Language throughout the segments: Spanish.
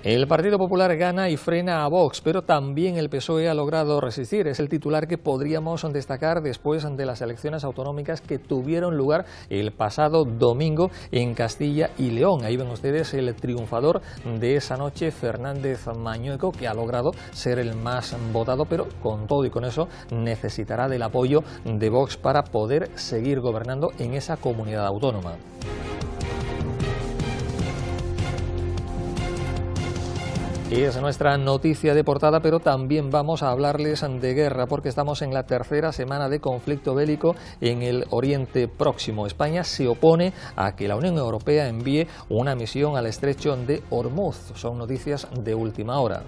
El Partido Popular gana y frena a Vox, pero también el PSOE ha logrado resistir. Es el titular que podríamos destacar después de las elecciones autonómicas que tuvieron lugar el pasado domingo en Castilla y León. Ahí ven ustedes el triunfador de esa noche, Fernández Mañueco, que ha logrado ser el más votado, pero con todo y con eso necesitará del apoyo de Vox para poder seguir gobernando en esa comunidad autónoma. Es nuestra noticia de portada, pero también vamos a hablarles de guerra, porque estamos en la tercera semana de conflicto bélico en el Oriente Próximo. España se opone a que la Unión Europea envíe una misión al estrecho de Hormuz. Son noticias de última hora.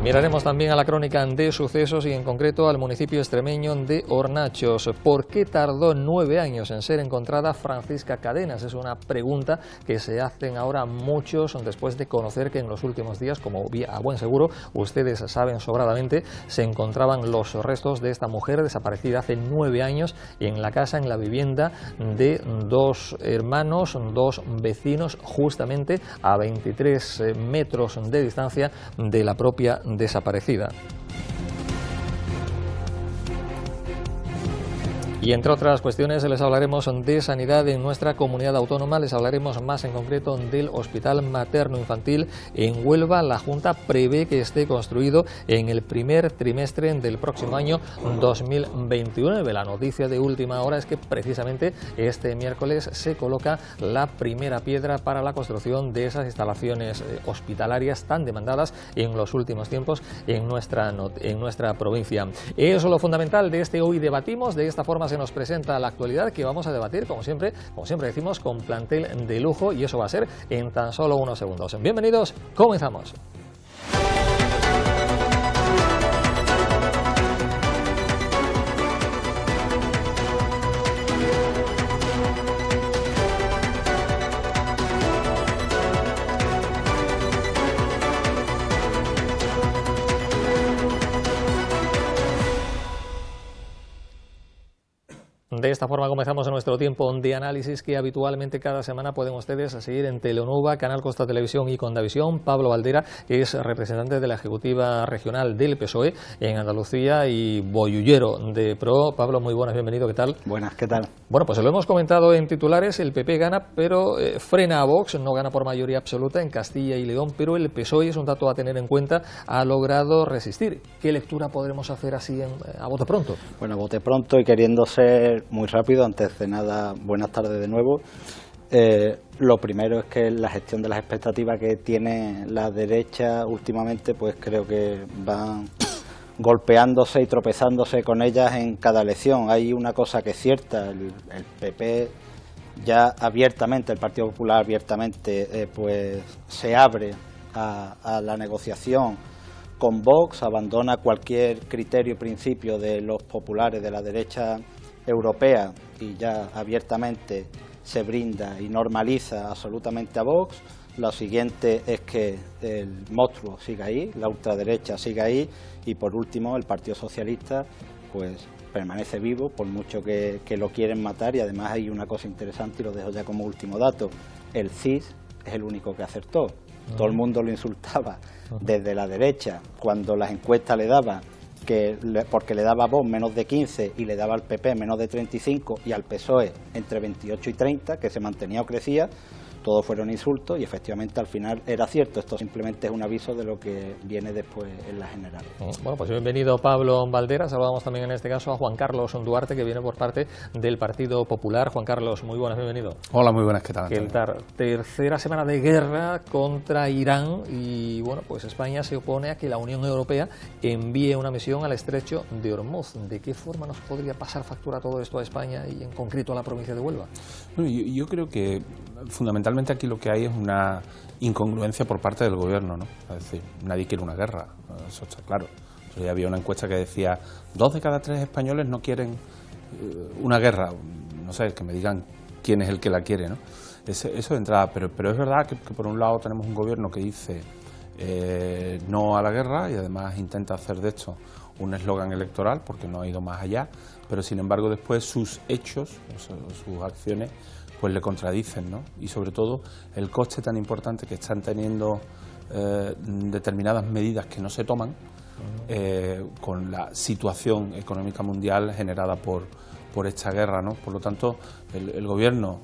Miraremos también a la crónica de sucesos y en concreto al municipio extremeño de Hornachos. ¿Por qué tardó 9 años en ser encontrada Francisca Cadenas? Es una pregunta que se hacen ahora muchos después de conocer que en los últimos días, como a buen seguro ustedes saben sobradamente, se encontraban los restos de esta mujer desaparecida hace 9 años en la casa, en la vivienda de dos hermanos, dos vecinos, justamente a 23 metros de distancia de la propia desaparecida. Y entre otras cuestiones les hablaremos de sanidad en nuestra comunidad autónoma, les hablaremos más en concreto del Hospital Materno Infantil en Huelva. La Junta prevé que esté construido en el primer trimestre del próximo año 2029. La noticia de última hora es que precisamente este miércoles se coloca la primera piedra para la construcción de esas instalaciones hospitalarias tan demandadas en los últimos tiempos en nuestra provincia. Eso es lo fundamental de este Hoy Debatimos. De esta forma se nos presenta la actualidad que vamos a debatir, como siempre decimos, con plantel de lujo, y eso va a ser en tan solo unos segundos. Bienvenidos, comenzamos. De esta forma comenzamos nuestro tiempo de análisis que habitualmente cada semana pueden ustedes seguir en Teleonuba, Canal Costa Televisión y Condavisión. Pablo Valdera, que es representante de la Ejecutiva Regional del PSOE en Andalucía y boyullero de PRO. Pablo, muy buenas, bienvenido, ¿qué tal? Buenas, ¿qué tal? Bueno, pues lo hemos comentado en titulares, el PP gana, pero frena a Vox, no gana por mayoría absoluta en Castilla y León, pero el PSOE, es un dato a tener en cuenta, ha logrado resistir. ¿Qué lectura podremos hacer así a bote pronto? Bueno, a bote pronto y queriendo ser muy rápido, antes de nada, buenas tardes de nuevo. Lo primero es que la gestión de las expectativas que tiene la derecha últimamente, pues creo que van golpeándose y tropezándose con ellas en cada elección. Hay una cosa que es cierta, el PP ya abiertamente, el Partido Popular abiertamente, pues se abre a la negociación con Vox, abandona cualquier criterio y principio de los populares de la derecha europea y ya abiertamente se brinda y normaliza absolutamente a Vox. Lo siguiente es que el monstruo siga ahí, la ultraderecha siga ahí, y por último el Partido Socialista pues permanece vivo, por mucho que lo quieren matar. Y además hay una cosa interesante, y lo dejo ya como último dato: el CIS es el único que acertó. Todo el mundo lo insultaba desde la derecha cuando las encuestas le daban porque le daba a Vox menos de 15 y le daba al PP menos de 35 y al PSOE entre 28 y 30, que se mantenía o crecía. Todos fueron insultos y efectivamente al final era cierto. Esto simplemente es un aviso de lo que viene después en la general. Bueno, pues bienvenido Pablo Valdera. Saludamos también en este caso a Juan Carlos Duarte, que viene por parte del Partido Popular. Juan Carlos, muy buenas, bienvenido. Hola, muy buenas, ¿qué tal? ¿Qué tal? Tercera semana de guerra contra Irán y bueno, pues España se opone a que la Unión Europea envíe una misión al estrecho de Hormuz. ¿De qué forma nos podría pasar factura todo esto a España y en concreto a la provincia de Huelva? Bueno, yo creo que fundamentalmente aquí lo que hay es una incongruencia por parte del gobierno, ¿no? Es decir, nadie quiere una guerra, eso está claro. Ya había una encuesta que decía 2 de cada 3 españoles no quieren una guerra. No sé, que me digan quién es el que la quiere, ¿no? Eso de entrada, pero es verdad que por un lado tenemos un gobierno que dice no a la guerra y además intenta hacer de esto un eslogan electoral porque no ha ido más allá, pero sin embargo después sus hechos, sus acciones pues le contradicen, ¿no? Y sobre todo el coste tan importante que están teniendo determinadas medidas que no se toman con la situación económica mundial generada por esta guerra, ¿no? Por lo tanto, el gobierno,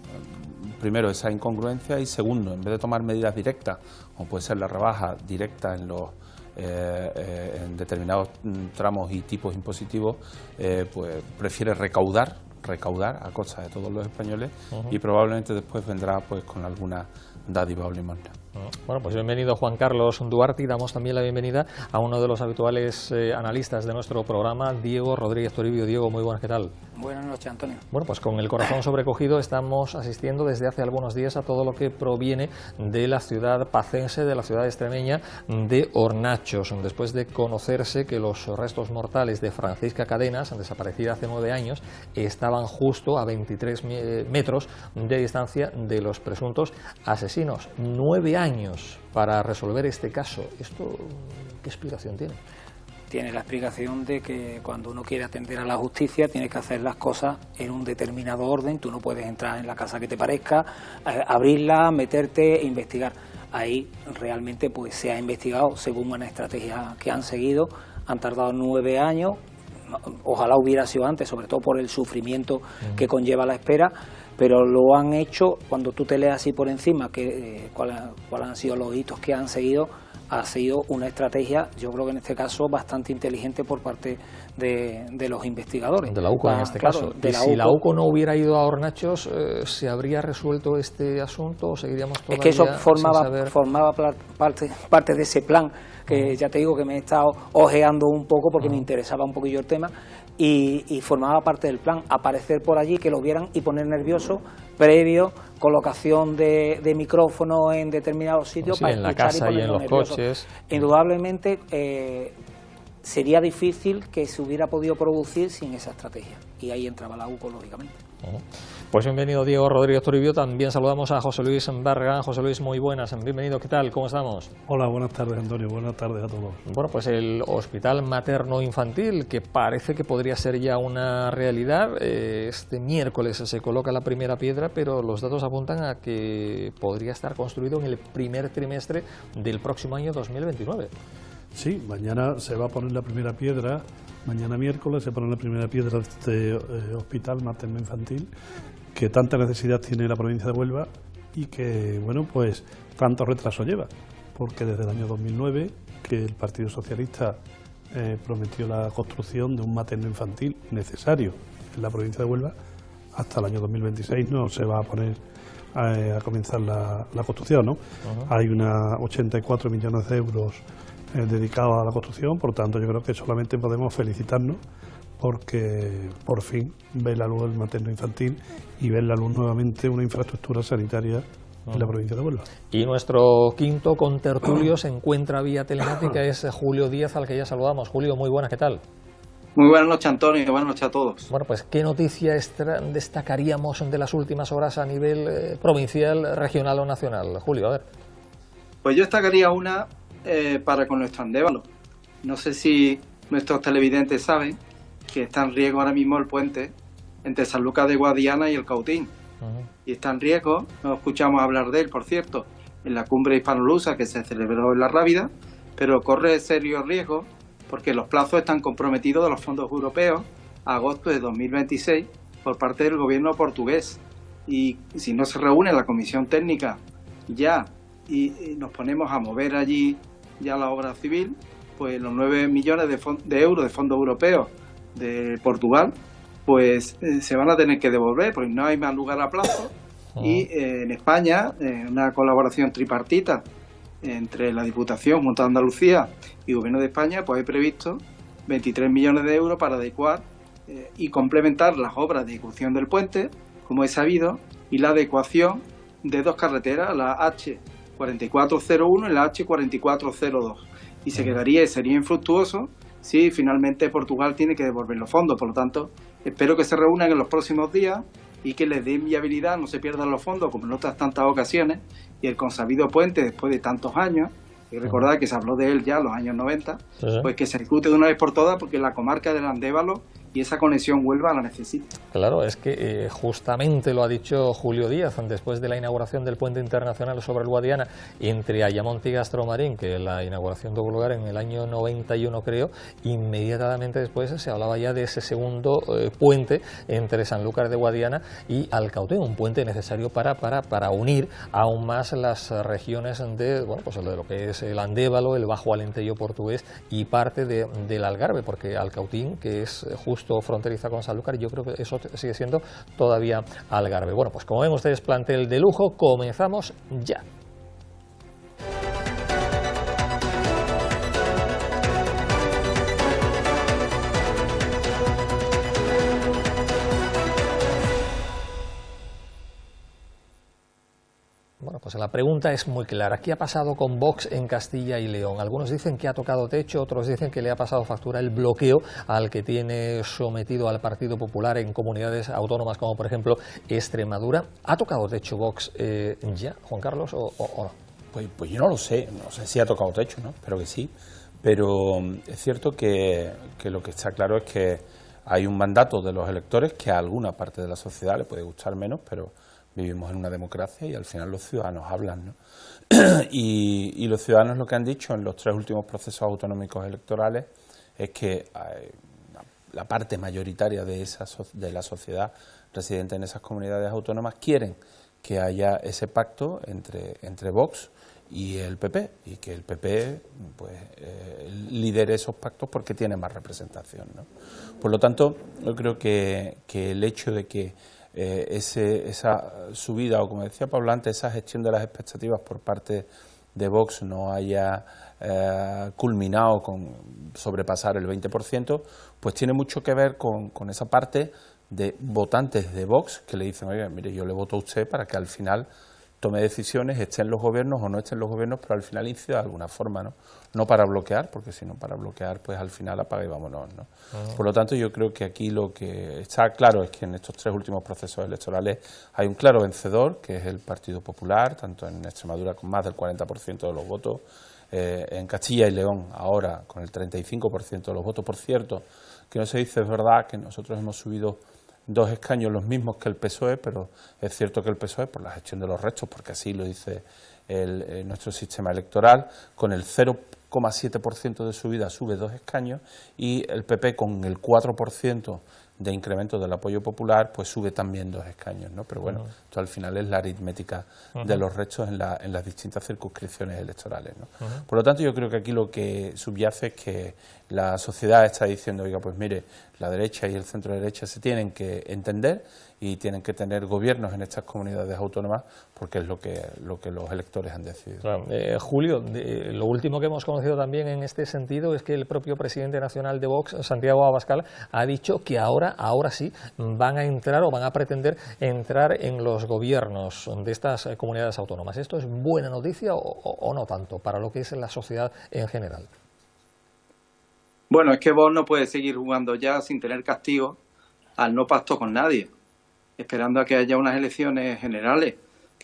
primero, esa incongruencia, y segundo, en vez de tomar medidas directas, como puede ser la rebaja directa en determinados tramos y tipos impositivos, pues prefiere recaudar a costa de todos los españoles, y probablemente después vendrá pues con alguna dádiva o limosna. Bueno, pues bienvenido Juan Carlos Duarte, y damos también la bienvenida a uno de los habituales analistas de nuestro programa, Diego Rodríguez Toribio. Diego, muy buenas, ¿qué tal? Buenas noches, Antonio. Bueno, pues con el corazón sobrecogido estamos asistiendo desde hace algunos días a todo lo que proviene de la ciudad pacense, de la ciudad extremeña de Hornachos, después de conocerse que los restos mortales de Francisca Cadenas, desaparecida hace 9 años, estaban justo a 23 metros de distancia de los presuntos asesinos. 9 años para resolver este caso. ¿Esto qué explicación tiene? Tiene la explicación de que cuando uno quiere atender a la justicia tiene que hacer las cosas en un determinado orden. Tú no puedes entrar en la casa que te parezca, abrirla, meterte e investigar. Ahí realmente pues se ha investigado según una estrategia que han seguido. Han tardado 9 años, ojalá hubiera sido antes, sobre todo por el sufrimiento que conlleva la espera, pero lo han hecho. Cuando tú te leas así por encima cuáles han sido los hitos que han seguido, ha sido una estrategia, yo creo que en este caso bastante inteligente por parte de los investigadores. De la UCO en este caso. Y si la UCO no hubiera ido a Hornachos, ¿se habría resuelto este asunto o seguiríamos todavía? Es que eso formaba parte de ese plan, que ya te digo que me he estado ojeando un poco porque me interesaba un poquillo el tema, y formaba parte del plan, aparecer por allí, que lo vieran y poner nervioso, previo, colocación de micrófonos en determinados sitios, sí, para en la casa y en los coches. Indudablemente sería difícil que se hubiera podido producir sin esa estrategia, y ahí entraba la UCO, lógicamente. Pues bienvenido Diego Rodríguez Toribio. También saludamos a José Luis Barragán. José Luis, muy buenas, bienvenido, ¿qué tal? ¿Cómo estamos? Hola, buenas tardes, Antonio, buenas tardes a todos. Bueno, pues el Hospital Materno-Infantil, que parece que podría ser ya una realidad, este miércoles se coloca la primera piedra, pero los datos apuntan a que podría estar construido en el primer trimestre del próximo año 2029. Sí, mañana se va a poner la primera piedra, mañana miércoles se pone la primera piedra de este Hospital Materno-Infantil, que tanta necesidad tiene la provincia de Huelva y que, bueno, pues tanto retraso lleva, porque desde el año 2009 que el Partido Socialista prometió la construcción de un materno-infantil necesario en la provincia de Huelva, hasta el año 2026 no se va a poner a comenzar la construcción, ¿no? Hay unos 84 millones de euros dedicados a la construcción, por tanto yo creo que solamente podemos felicitarnos porque por fin ve la luz el materno-infantil y ve la luz nuevamente una infraestructura sanitaria en la provincia de Huelva. Y nuestro quinto contertulio se encuentra vía telemática, es Julio Díaz, al que ya saludamos. Julio, muy buenas, ¿qué tal? Muy buenas noches, Antonio, buenas noches a todos. Bueno, pues ¿qué noticia destacaríamos de las últimas horas a nivel provincial, regional o nacional? Julio, a ver. Pues yo destacaría una para con nuestro Andévalo. No sé si nuestros televidentes saben que está en riesgo ahora mismo el puente entre Sanlúcar de Guadiana y el Cautín. Y está en riesgo, no escuchamos hablar de él, por cierto, en la cumbre hispanolusa que se celebró en La Rábida, pero corre serio riesgo porque los plazos están comprometidos de los fondos europeos a agosto de 2026 por parte del gobierno portugués. Y si no se reúne la comisión técnica ya y nos ponemos a mover allí ya la obra civil, pues los 9 millones de euros de fondos europeos de Portugal pues se van a tener que devolver porque no hay más lugar a plazo. Y en España, una colaboración tripartita entre la Diputación, Junta de Andalucía y Gobierno de España, pues hay previsto 23 millones de euros para adecuar y complementar las obras de ejecución del puente, como es sabido, y la adecuación de 2 carreteras, la H4401 y la H4402. Y sería infructuoso si finalmente Portugal tiene que devolver los fondos. Por lo tanto, espero que se reúnan en los próximos días y que les den viabilidad, no se pierdan los fondos como en otras tantas ocasiones, y el consabido puente, después de tantos años, hay que recordar que se habló de él ya en los años 90, pues que se ejecute de una vez por todas, porque la comarca del Andévalo y esa conexión Huelva la necesita. Claro, es que justamente lo ha dicho Julio Díaz después de la inauguración del puente internacional sobre el Guadiana entre Ayamonte y Gastromarín, que la inauguración tuvo lugar en el año 91 creo. Inmediatamente después se hablaba ya de ese segundo puente entre Sanlúcar de Guadiana y Alcaute, un puente necesario para unir aún más las regiones de, bueno, pues de lo que es el Andévalo, el Bajo Alentejo portugués y parte del Algarve, porque Alcautín, que es justo fronteriza con Sanlúcar, yo creo que eso sigue siendo todavía Algarve. Bueno, pues como ven ustedes, plantel de lujo, comenzamos ya. Bueno, pues la pregunta es muy clara. ¿Qué ha pasado con Vox en Castilla y León? Algunos dicen que ha tocado techo, otros dicen que le ha pasado factura el bloqueo al que tiene sometido al Partido Popular en comunidades autónomas como por ejemplo Extremadura. ¿Ha tocado techo Vox ya, Juan Carlos, o no? Pues yo no sé si ha tocado techo, ¿no? Espero que sí, pero es cierto que lo que está claro es que hay un mandato de los electores que a alguna parte de la sociedad le puede gustar menos, pero vivimos en una democracia y al final los ciudadanos hablan, ¿no? y los ciudadanos lo que han dicho en los 3 últimos procesos autonómicos electorales es que la parte mayoritaria de la sociedad residente en esas comunidades autónomas quieren que haya ese pacto entre Vox y el PP, y que el PP pues lidere esos pactos porque tiene más representación, ¿no? Por lo tanto, yo creo que el hecho de que esa subida, o como decía Pablo antes, esa gestión de las expectativas por parte de Vox no haya culminado con sobrepasar el 20%, pues tiene mucho que ver con esa parte de votantes de Vox que le dicen, oiga, mire, yo le voto a usted para que al final tome decisiones, esté en los gobiernos o no esté en los gobiernos, pero al final incida de alguna forma, ¿no? No para bloquear, porque si no para bloquear, pues al final apaga y vámonos, ¿no? Por lo tanto, yo creo que aquí lo que está claro es que en estos 3 últimos procesos electorales hay un claro vencedor, que es el Partido Popular, tanto en Extremadura con más del 40% de los votos, en Castilla y León ahora con el 35% de los votos. Por cierto, que no se dice, es verdad que nosotros hemos subido 2 escaños los mismos que el PSOE, pero es cierto que el PSOE, por la gestión de los restos, porque así lo dice nuestro sistema electoral, con el 0,7% de subida sube 2 escaños y el PP con el 4% de incremento del apoyo popular, pues sube también 2 escaños, ¿no? Pero bueno, esto al final es la aritmética de los restos en las distintas circunscripciones electorales, ¿no? Por lo tanto, yo creo que aquí lo que subyace es que la sociedad está diciendo, oiga, pues mire, la derecha y el centro derecha se tienen que entender y tienen que tener gobiernos en estas comunidades autónomas porque es lo que los electores han decidido. Claro. Julio, lo último que hemos conocido también en este sentido es que el propio presidente nacional de Vox, Santiago Abascal, ha dicho que ahora sí van a entrar o van a pretender entrar en los gobiernos de estas comunidades autónomas. ¿Esto es buena noticia o no tanto para lo que es la sociedad en general? Bueno, es que Vox no puede seguir jugando ya sin tener castigo al no pacto con nadie, esperando a que haya unas elecciones generales.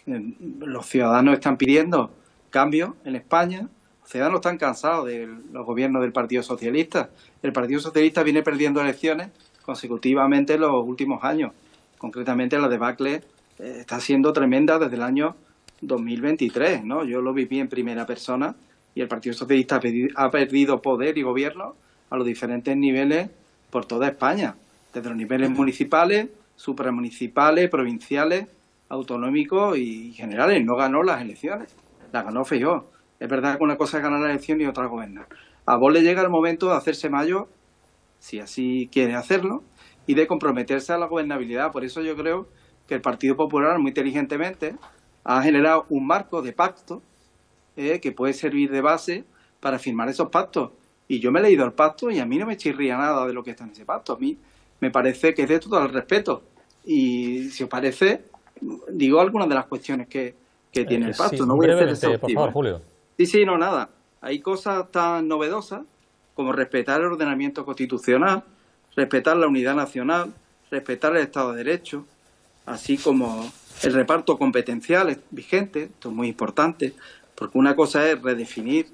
Los ciudadanos están pidiendo cambios en España, los ciudadanos están cansados de los gobiernos del Partido Socialista. El Partido Socialista viene perdiendo elecciones consecutivamente en los últimos años. Concretamente la debacle está siendo tremenda desde el año 2023, ¿no? Yo lo viví en primera persona y el Partido Socialista ha perdido poder y gobierno a los diferentes niveles por toda España, desde los niveles municipales, supramunicipales, provinciales, autonómicos y generales. No ganó las elecciones, las ganó Feijóo. Es verdad que una cosa es ganar la elección y otra gobernar. A Vox le llega el momento de hacerse mayor, si así quiere hacerlo, y de comprometerse a la gobernabilidad. Por eso yo creo que el Partido Popular, muy inteligentemente, ha generado un marco de pacto que puede servir de base para firmar esos pactos. Y yo me he leído el pacto y a mí no me chirría nada de lo que está en ese pacto. A mí me parece que es de total respeto. Y si os parece, digo algunas de las cuestiones que tiene el pacto. Sí, no voy a hacer exhaustivo. por favor, Julio. Sí, no, nada. Hay cosas tan novedosas como respetar el ordenamiento constitucional, respetar la unidad nacional, respetar el Estado de Derecho, así como el reparto competencial vigente. Esto es muy importante, porque una cosa es redefinir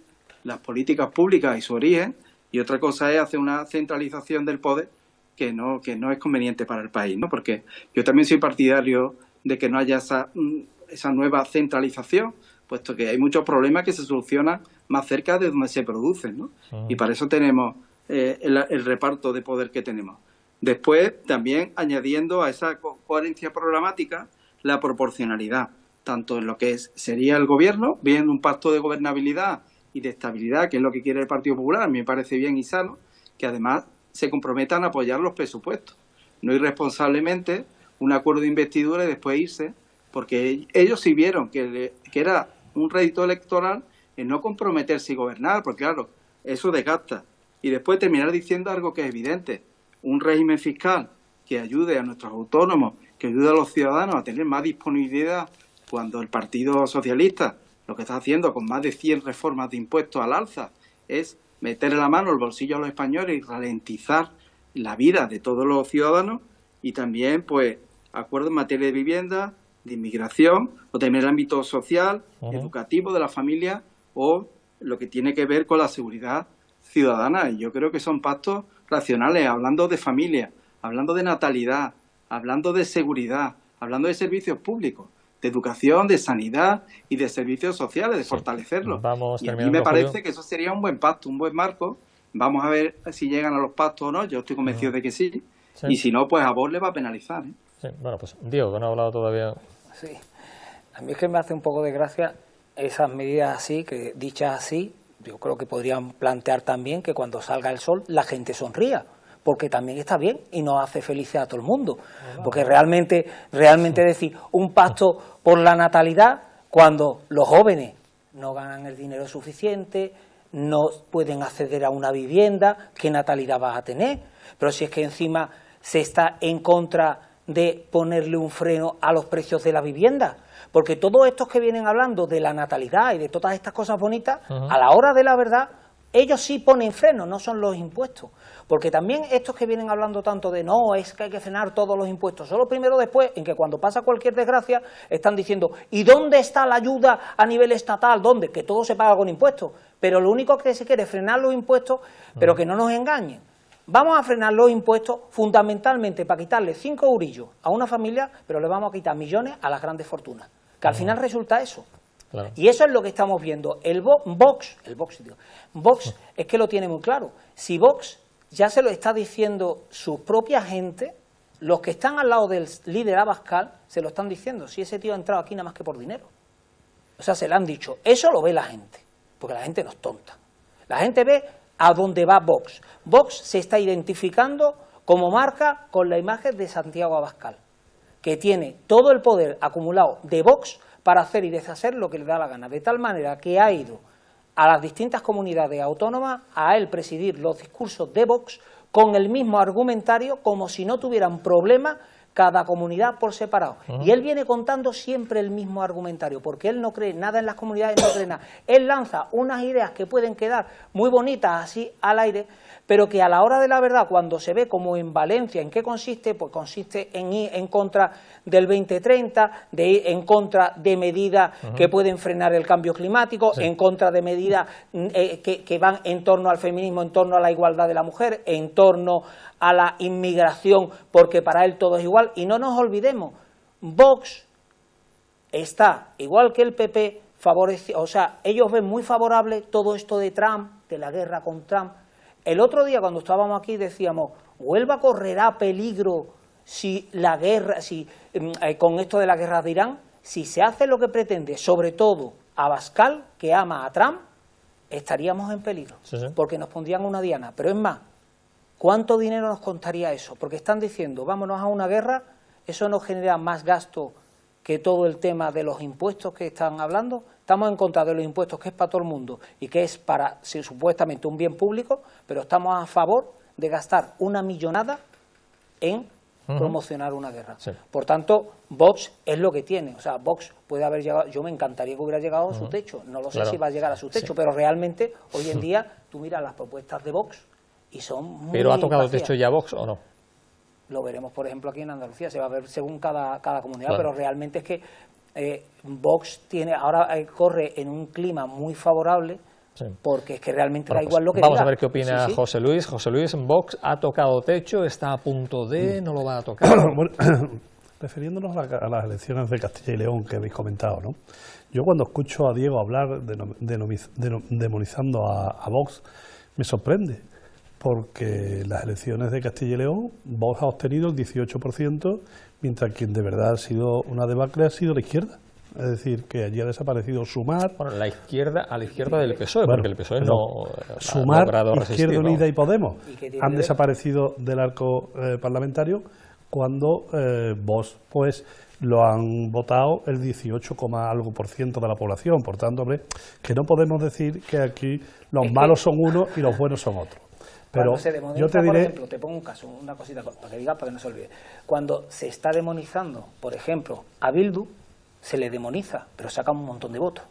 las políticas públicas y su origen, y otra cosa es hacer una centralización del poder que no es conveniente para el país, ¿no? Porque yo también soy partidario de que no haya esa nueva centralización, puesto que hay muchos problemas que se solucionan más cerca de donde se producen, ¿no? Y para eso tenemos el reparto de poder que tenemos. Después, también añadiendo a esa coherencia programática la proporcionalidad, tanto en lo que sería el gobierno, bien un pacto de gobernabilidad y de estabilidad, que es lo que quiere el Partido Popular, a mí me parece bien y sano, que además se comprometan a apoyar los presupuestos, no irresponsablemente un acuerdo de investidura y después irse, porque ellos sí vieron que era un rédito electoral en no comprometerse y gobernar, porque claro, eso desgasta. Y después terminar diciendo algo que es evidente, un régimen fiscal que ayude a nuestros autónomos, que ayude a los ciudadanos a tener más disponibilidad, cuando el Partido Socialista lo que está haciendo con más de 100 reformas de impuestos al alza es meterle la mano al bolsillo a los españoles y ralentizar la vida de todos los ciudadanos, y también pues acuerdos en materia de vivienda, de inmigración, o también el ámbito social, educativo de la familia, o lo que tiene que ver con la seguridad ciudadana. Y yo creo que son pactos racionales, hablando de familia, hablando de natalidad, hablando de seguridad, hablando de servicios públicos, de educación, de sanidad y de servicios sociales, de fortalecerlos. Y a mí me parece que eso sería un buen pacto, un buen marco. Vamos a ver si llegan a los pactos o no, yo estoy convencido de que sí. Y si no, pues a Vox le va a penalizar, ¿eh? Sí, bueno, pues Diego, que no ha hablado todavía. Sí, a mí es que me hace un poco de gracia esas medidas así, que dichas así, yo creo que podrían plantear también que cuando salga el sol la gente sonría, porque también está bien y nos hace felices a todo el mundo. Porque realmente decir un pacto por la natalidad cuando los jóvenes no ganan el dinero suficiente, no pueden acceder a una vivienda, ¿qué natalidad vas a tener? Pero si es que encima se está en contra de ponerle un freno a los precios de la vivienda, porque todos estos que vienen hablando de la natalidad y de todas estas cosas bonitas, a la hora de la verdad, ellos sí ponen freno, no son los impuestos. Porque también estos que vienen hablando tanto de no, es que hay que frenar todos los impuestos, solo primero después, en que cuando pasa cualquier desgracia, están diciendo, ¿y dónde está la ayuda a nivel estatal? ¿Dónde? Que todo se paga con impuestos. Pero lo único que se quiere es frenar los impuestos, pero que no nos engañen. Vamos a frenar los impuestos fundamentalmente para quitarle 5 eurillos a una familia, pero le vamos a quitar millones a las grandes fortunas. Que al final resulta eso. Claro. Y eso es lo que estamos viendo. Vox es que lo tiene muy claro. Si Vox ya se lo está diciendo su propia gente, los que están al lado del líder Abascal se lo están diciendo. Si ese tío ha entrado aquí nada más que por dinero. O sea, se lo han dicho. Eso lo ve la gente, porque la gente no es tonta. La gente ve a dónde va Vox. Vox se está identificando como marca con la imagen de Santiago Abascal, que tiene todo el poder acumulado de Vox para hacer y deshacer lo que le da la gana, de tal manera que ha ido a las distintas comunidades autónomas a él presidir los discursos de Vox con el mismo argumentario, como si no tuvieran problema cada comunidad por separado. Y él viene contando siempre el mismo argumentario, porque él no cree nada en las comunidades, no cree nada. Él lanza unas ideas que pueden quedar muy bonitas así al aire, pero que a la hora de la verdad, cuando se ve como en Valencia, ¿en qué consiste? Pues consiste en ir en contra del 2030, de ir en contra de medidas que pueden frenar el cambio climático, en contra de medidas que van en torno al feminismo, en torno a la igualdad de la mujer, en torno a la inmigración, porque para él todo es igual. Y no nos olvidemos, Vox está, igual que el PP, o sea, ellos ven muy favorable todo esto de Trump, de la guerra con Trump. El otro día cuando estábamos aquí decíamos, Huelva correrá peligro si la guerra, con esto de la guerra de Irán, si se hace lo que pretende, sobre todo Abascal, que ama a Trump, estaríamos en peligro, porque nos pondrían una diana. Pero es más, ¿cuánto dinero nos costaría eso? Porque están diciendo, vámonos a una guerra, eso nos genera más gasto que todo el tema de los impuestos que están hablando. Estamos en contra de los impuestos, que es para todo el mundo y que es para, supuestamente, un bien público, pero estamos a favor de gastar una millonada en promocionar una guerra. Por tanto, Vox es lo que tiene. O sea, Vox puede haber llegado, yo me encantaría que hubiera llegado a su techo, no lo sé si va a llegar a su techo, pero realmente, hoy en día, tú miras las propuestas de Vox y son muy... ¿Pero ha tocado el techo ya Vox o no? Lo veremos, por ejemplo, aquí en Andalucía, se va a ver según cada comunidad, pero realmente es que Vox tiene ahora corre en un clima muy favorable Sí. Porque es que realmente Bueno, da igual lo que vamos diga. a ver qué opina Sí, sí. José Luis. José Luis, Vox ha tocado techo, está a punto de, no lo va a tocar. Bueno, refiriéndonos a las elecciones de Castilla y León que habéis comentado, ¿no? Yo cuando escucho a Diego hablar demonizando a Vox, me sorprende, porque las elecciones de Castilla y León, Vox ha obtenido el 18%, mientras quien de verdad ha sido una debacle ha sido la izquierda. Es decir, que allí ha desaparecido Sumar. Bueno, a la izquierda del PSOE, Bueno, porque el PSOE pero no ha Sumar, logrado resistir, Izquierda Unida ¿no? y Podemos ¿Y qué tiene han que ver? desaparecido del arco parlamentario cuando Vox pues lo han votado el 18, algo % de la población. Por tanto, hombre, que no podemos decir que aquí los malos son unos y los buenos son otros. Pero Cuando se demoniza, yo te por diré, ejemplo, te pongo un caso, una cosita para que digas, para que no se olvide. Cuando se está demonizando, por ejemplo, a Bildu, se le demoniza, pero sacan un montón de votos.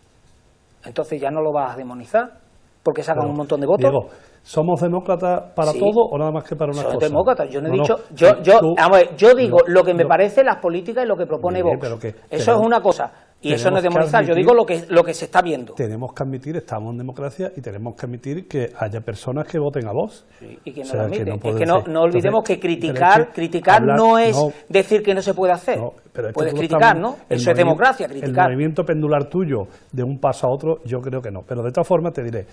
Entonces ya no lo vas a demonizar porque sacan un montón de votos. Diego, ¿somos demócratas para Sí. todo o nada más que para una Soy cosa? demócrata, yo no he No, dicho, tú- vamos a ver, yo digo no, lo que me no. parece las políticas y lo que propone Bien, Vox. pero que Eso tenemos- es una cosa, y eso no es tenemos que demonizar, yo admitir- digo lo que se está viendo. Tenemos que admitir, estamos en democracia y tenemos que admitir que haya personas que voten a Vox. Sí, y que no O sea, lo admite. que no Es puede que no ser. olvidemos Entonces, que pero criticar hablar- no es no, decir que no se puede hacer. no, pero es que Puedes todos criticar, estamos- ¿no? el Eso es movimiento- democracia, criticar. El movimiento pendular tuyo de un paso a otro, yo creo que no. Pero de todas formas te diré,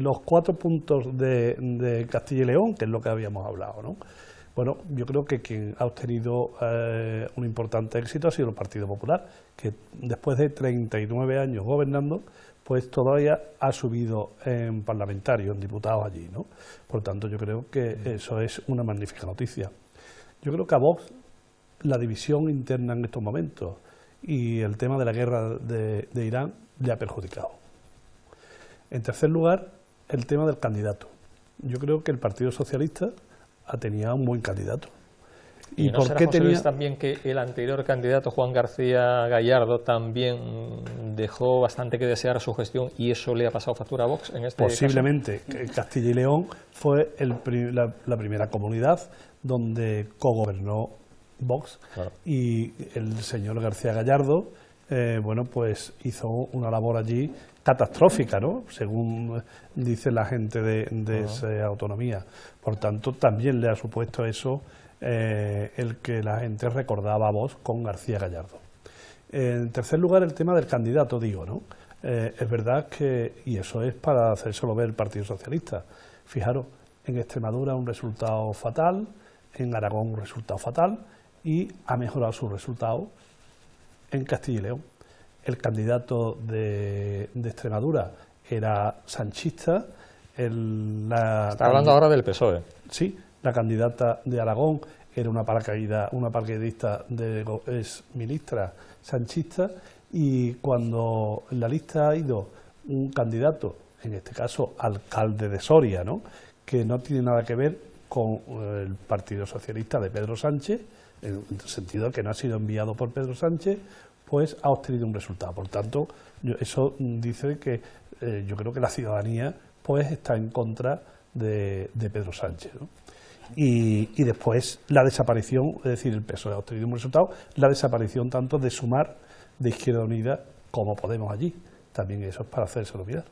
los 4 puntos de Castilla y León, que es lo que habíamos hablado, ¿no? Bueno, yo creo que quien ha obtenido un importante éxito ha sido el Partido Popular, que después de 39 años gobernando, pues todavía ha subido en parlamentarios, en diputados allí, ¿no? Por tanto, yo creo que eso es una magnífica noticia. Yo creo que a Vox la división interna en estos momentos y el tema de la guerra de Irán le ha perjudicado. En tercer lugar, el tema del candidato. Yo creo que el Partido Socialista tenía un buen candidato. ¿Y no por será, qué José tenía? Luis, también que el anterior candidato, Juan García Gallardo, también dejó bastante que desear su gestión y eso le ha pasado factura a Vox en este Posiblemente. Que Castilla y León fue la primera comunidad donde cogobernó Vox. Claro. Y el señor García Gallardo, bueno, pues hizo una labor allí catastrófica, ¿no? Según dice la gente de esa autonomía. Por tanto, también le ha supuesto eso el que la gente recordaba a Vox con García Gallardo. En tercer lugar, el tema del candidato, digo, ¿no? Es verdad que, y eso es para hacérselo ver el Partido Socialista, fijaros, en Extremadura un resultado fatal, en Aragón un resultado fatal, y ha mejorado su resultado en Castilla y León. El candidato de Extremadura era sanchista. Está hablando ahora del PSOE. Sí, la candidata de Aragón era una paracaidista es ministra sanchista, y cuando en la lista ha ido un candidato, en este caso alcalde de Soria, ¿no?, que no tiene nada que ver con el Partido Socialista de Pedro Sánchez, en el sentido que no ha sido enviado por Pedro Sánchez, pues ha obtenido un resultado. Por tanto, eso dice que yo creo que la ciudadanía pues está en contra de Pedro Sánchez, ¿no? Y después la desaparición, es decir, el PSOE ha obtenido un resultado, la desaparición tanto de Sumar, de Izquierda Unida, como Podemos allí. También eso es para hacérselo mirar.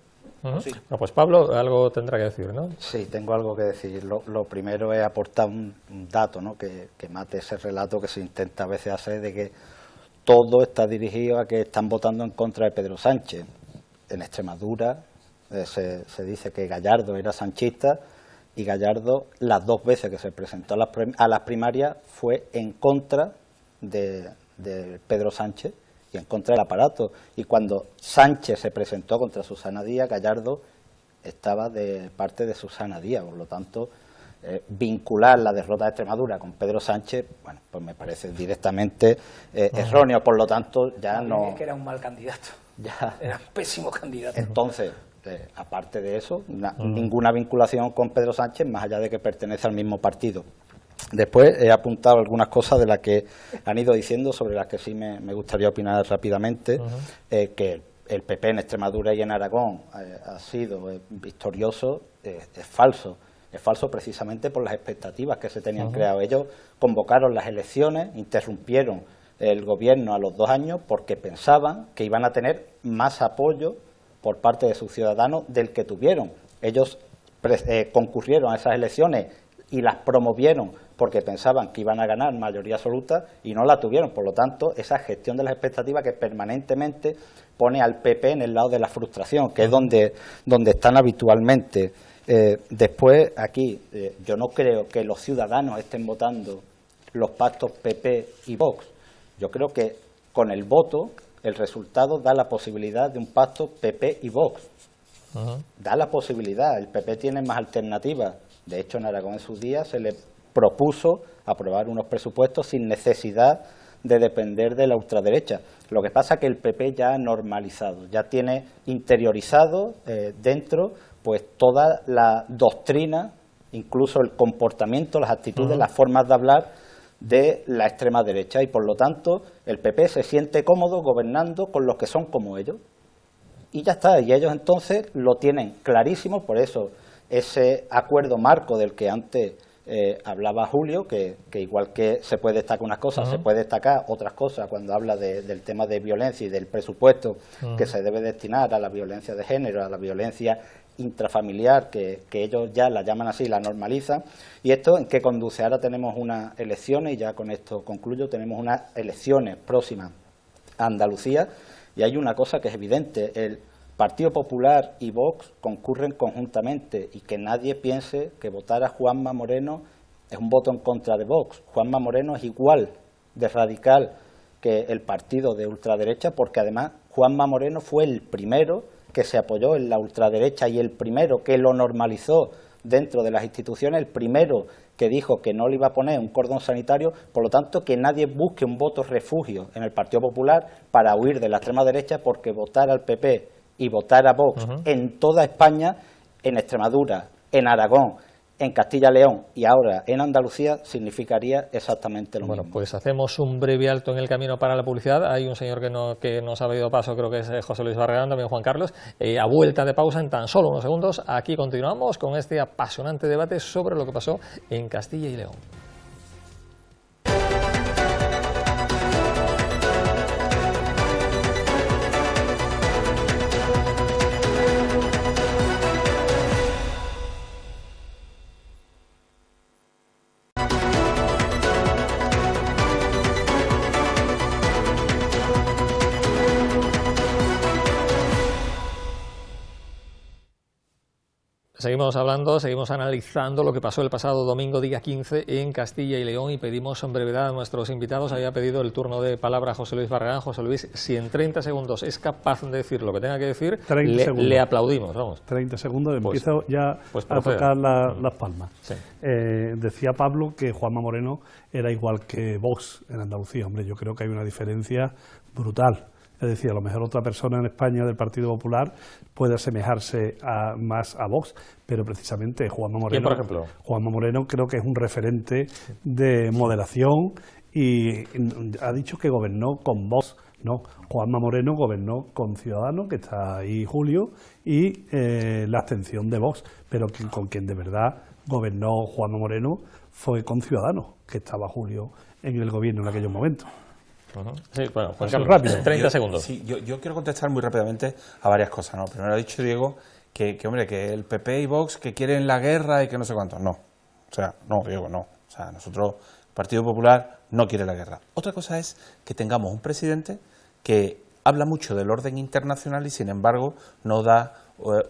Sí. Bueno, pues Pablo algo tendrá que decir, ¿no? Sí, tengo algo que decir. Lo primero es aportar un dato, ¿no?, que mate ese relato que se intenta a veces hacer de que todo está dirigido a que están votando en contra de Pedro Sánchez. En Extremadura se dice que Gallardo era sanchista, y Gallardo, las 2 veces que se presentó a las primarias, fue en contra de Pedro Sánchez y en contra del aparato. Y cuando Sánchez se presentó contra Susana Díaz, Gallardo estaba de parte de Susana Díaz. Por lo tanto, vincular la derrota de Extremadura con Pedro Sánchez, bueno, pues me parece directamente erróneo. Por lo tanto, ya no... Es que era un mal candidato, Ya. era un pésimo candidato. Entonces, aparte de eso, ninguna vinculación con Pedro Sánchez, más allá de que pertenece al mismo partido. Después he apuntado algunas cosas de las que han ido diciendo, sobre las que sí me gustaría opinar rápidamente, que el PP en Extremadura y en Aragón ha sido victorioso, es falso. Es falso precisamente por las expectativas que se tenían creado. Ellos convocaron las elecciones, interrumpieron el gobierno a los 2 años porque pensaban que iban a tener más apoyo por parte de sus ciudadanos del que tuvieron. Ellos concurrieron a esas elecciones y las promovieron porque pensaban que iban a ganar mayoría absoluta y no la tuvieron. Por lo tanto, esa gestión de las expectativas que permanentemente pone al PP en el lado de la frustración, que es donde están habitualmente. Después, aquí, yo no creo que los ciudadanos estén votando los pactos PP y Vox. Yo creo que con el voto el resultado da la posibilidad de un pacto PP y Vox. Da la posibilidad, el PP tiene más alternativas. De hecho, en Aragón en sus días se le propuso aprobar unos presupuestos sin necesidad de depender de la ultraderecha. Lo que pasa es que el PP ya ha normalizado, ya tiene interiorizado dentro pues toda la doctrina, incluso el comportamiento, las actitudes, las formas de hablar de la extrema derecha, y por lo tanto el PP se siente cómodo gobernando con los que son como ellos. Y ya está, y ellos entonces lo tienen clarísimo. Por eso ese acuerdo marco del que antes hablaba Julio, que igual que se puede destacar unas cosas, se puede destacar otras cosas cuando habla del tema de violencia y del presupuesto que se debe destinar a la violencia de género, a la violencia intrafamiliar, que ellos ya la llaman así, la normalizan. ¿Y esto en qué conduce? Ahora tenemos unas elecciones, y ya con esto concluyo, tenemos unas elecciones próximas a Andalucía, y hay una cosa que es evidente: el Partido Popular y Vox concurren conjuntamente, y que nadie piense que votar a Juanma Moreno es un voto en contra de Vox. Juanma Moreno es igual de radical que el partido de ultraderecha, porque además Juanma Moreno fue el primero que se apoyó en la ultraderecha y el primero que lo normalizó dentro de las instituciones, el primero que dijo que no le iba a poner un cordón sanitario. Por lo tanto, que nadie busque un voto refugio en el Partido Popular para huir de la extrema derecha, porque votar al PP y votar a Vox en toda España, en Extremadura, en Aragón, en Castilla y León y ahora en Andalucía, significaría exactamente lo mismo. Bueno, pues hacemos un breve alto en el camino para la publicidad. Hay un señor que nos ha pedido paso, creo que es José Luis Barragán, también Juan Carlos. A vuelta de pausa, en tan solo unos segundos, aquí continuamos con este apasionante debate sobre lo que pasó en Castilla y León. Seguimos hablando, seguimos analizando lo que pasó el pasado domingo, día 15, en Castilla y León, y pedimos en brevedad a nuestros invitados. Había pedido el turno de palabra a José Luis Barragán. José Luis, si en 30 segundos es capaz de decir lo que tenga que decir, le aplaudimos. Vamos. 30 segundos, empiezo ya a tocar las palmas. Sí. Decía Pablo que Juanma Moreno era igual que Vox en Andalucía. Hombre, yo creo que hay una diferencia brutal. Es decir, a lo mejor otra persona en España del Partido Popular puede asemejarse más a Vox, pero precisamente Juanma Moreno. ¿Quién, por ejemplo? Juanma Moreno creo que es un referente de moderación, y ha dicho que gobernó con Vox. No, Juanma Moreno gobernó con Ciudadanos, que está ahí Julio, y la abstención de Vox, pero con quien de verdad gobernó Juanma Moreno fue con Ciudadanos, que estaba Julio en el gobierno en aquellos momentos. Sí, bueno, pues rápido. 30 segundos. Sí, yo quiero contestar muy rápidamente a varias cosas, ¿no? Primero ha dicho Diego que el PP y Vox que quieren la guerra y que no sé cuánto. No, o sea, no, Diego, no. O sea, nosotros, el Partido Popular, no quiere la guerra. Otra cosa es que tengamos un presidente que habla mucho del orden internacional y, sin embargo, no da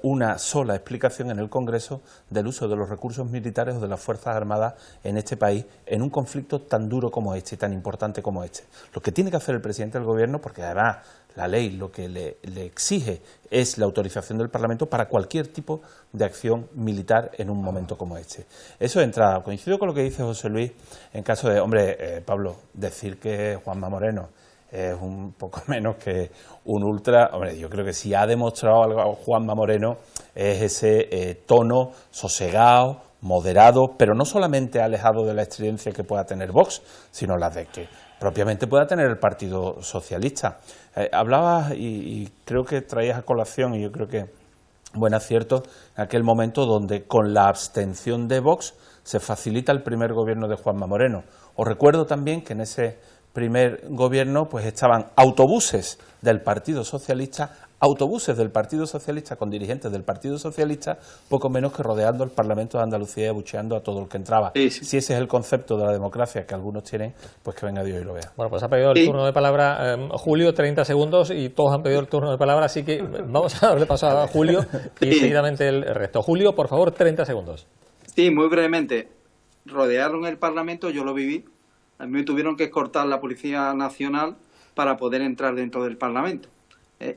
una sola explicación en el Congreso del uso de los recursos militares o de las Fuerzas Armadas en este país, en un conflicto tan duro como este y tan importante como este. Lo que tiene que hacer el presidente del Gobierno, porque además la ley lo que le exige es la autorización del Parlamento para cualquier tipo de acción militar en un momento como este. Eso de entrada. Coincido con lo que dice José Luis en caso de, Pablo, decir que Juanma Moreno es un poco menos que un ultra. Hombre, yo creo que si ha demostrado algo Juanma Moreno es ese tono sosegado, moderado, pero no solamente alejado de la estridencia que pueda tener Vox, sino la de que propiamente pueda tener el Partido Socialista. Hablabas y creo que traías a colación, y yo creo que buen acierto, en aquel momento donde con la abstención de Vox se facilita el primer gobierno de Juanma Moreno. Os recuerdo también que en ese primer gobierno pues estaban autobuses del Partido Socialista autobuses del Partido Socialista con dirigentes del Partido Socialista, poco menos que rodeando el Parlamento de Andalucía y abucheando a todo el que entraba. Sí, sí. Si ese es el concepto de la democracia que algunos tienen, pues que venga Dios y lo vea. Bueno, pues ha pedido el turno de palabra Julio, 30 segundos, y todos han pedido el turno de palabra, así que vamos a darle paso a Julio y seguidamente el resto. Julio, por favor, 30 segundos. Sí, muy brevemente. Rodearon el Parlamento, yo lo viví. A mí me tuvieron que escoltar la Policía Nacional para poder entrar dentro del Parlamento.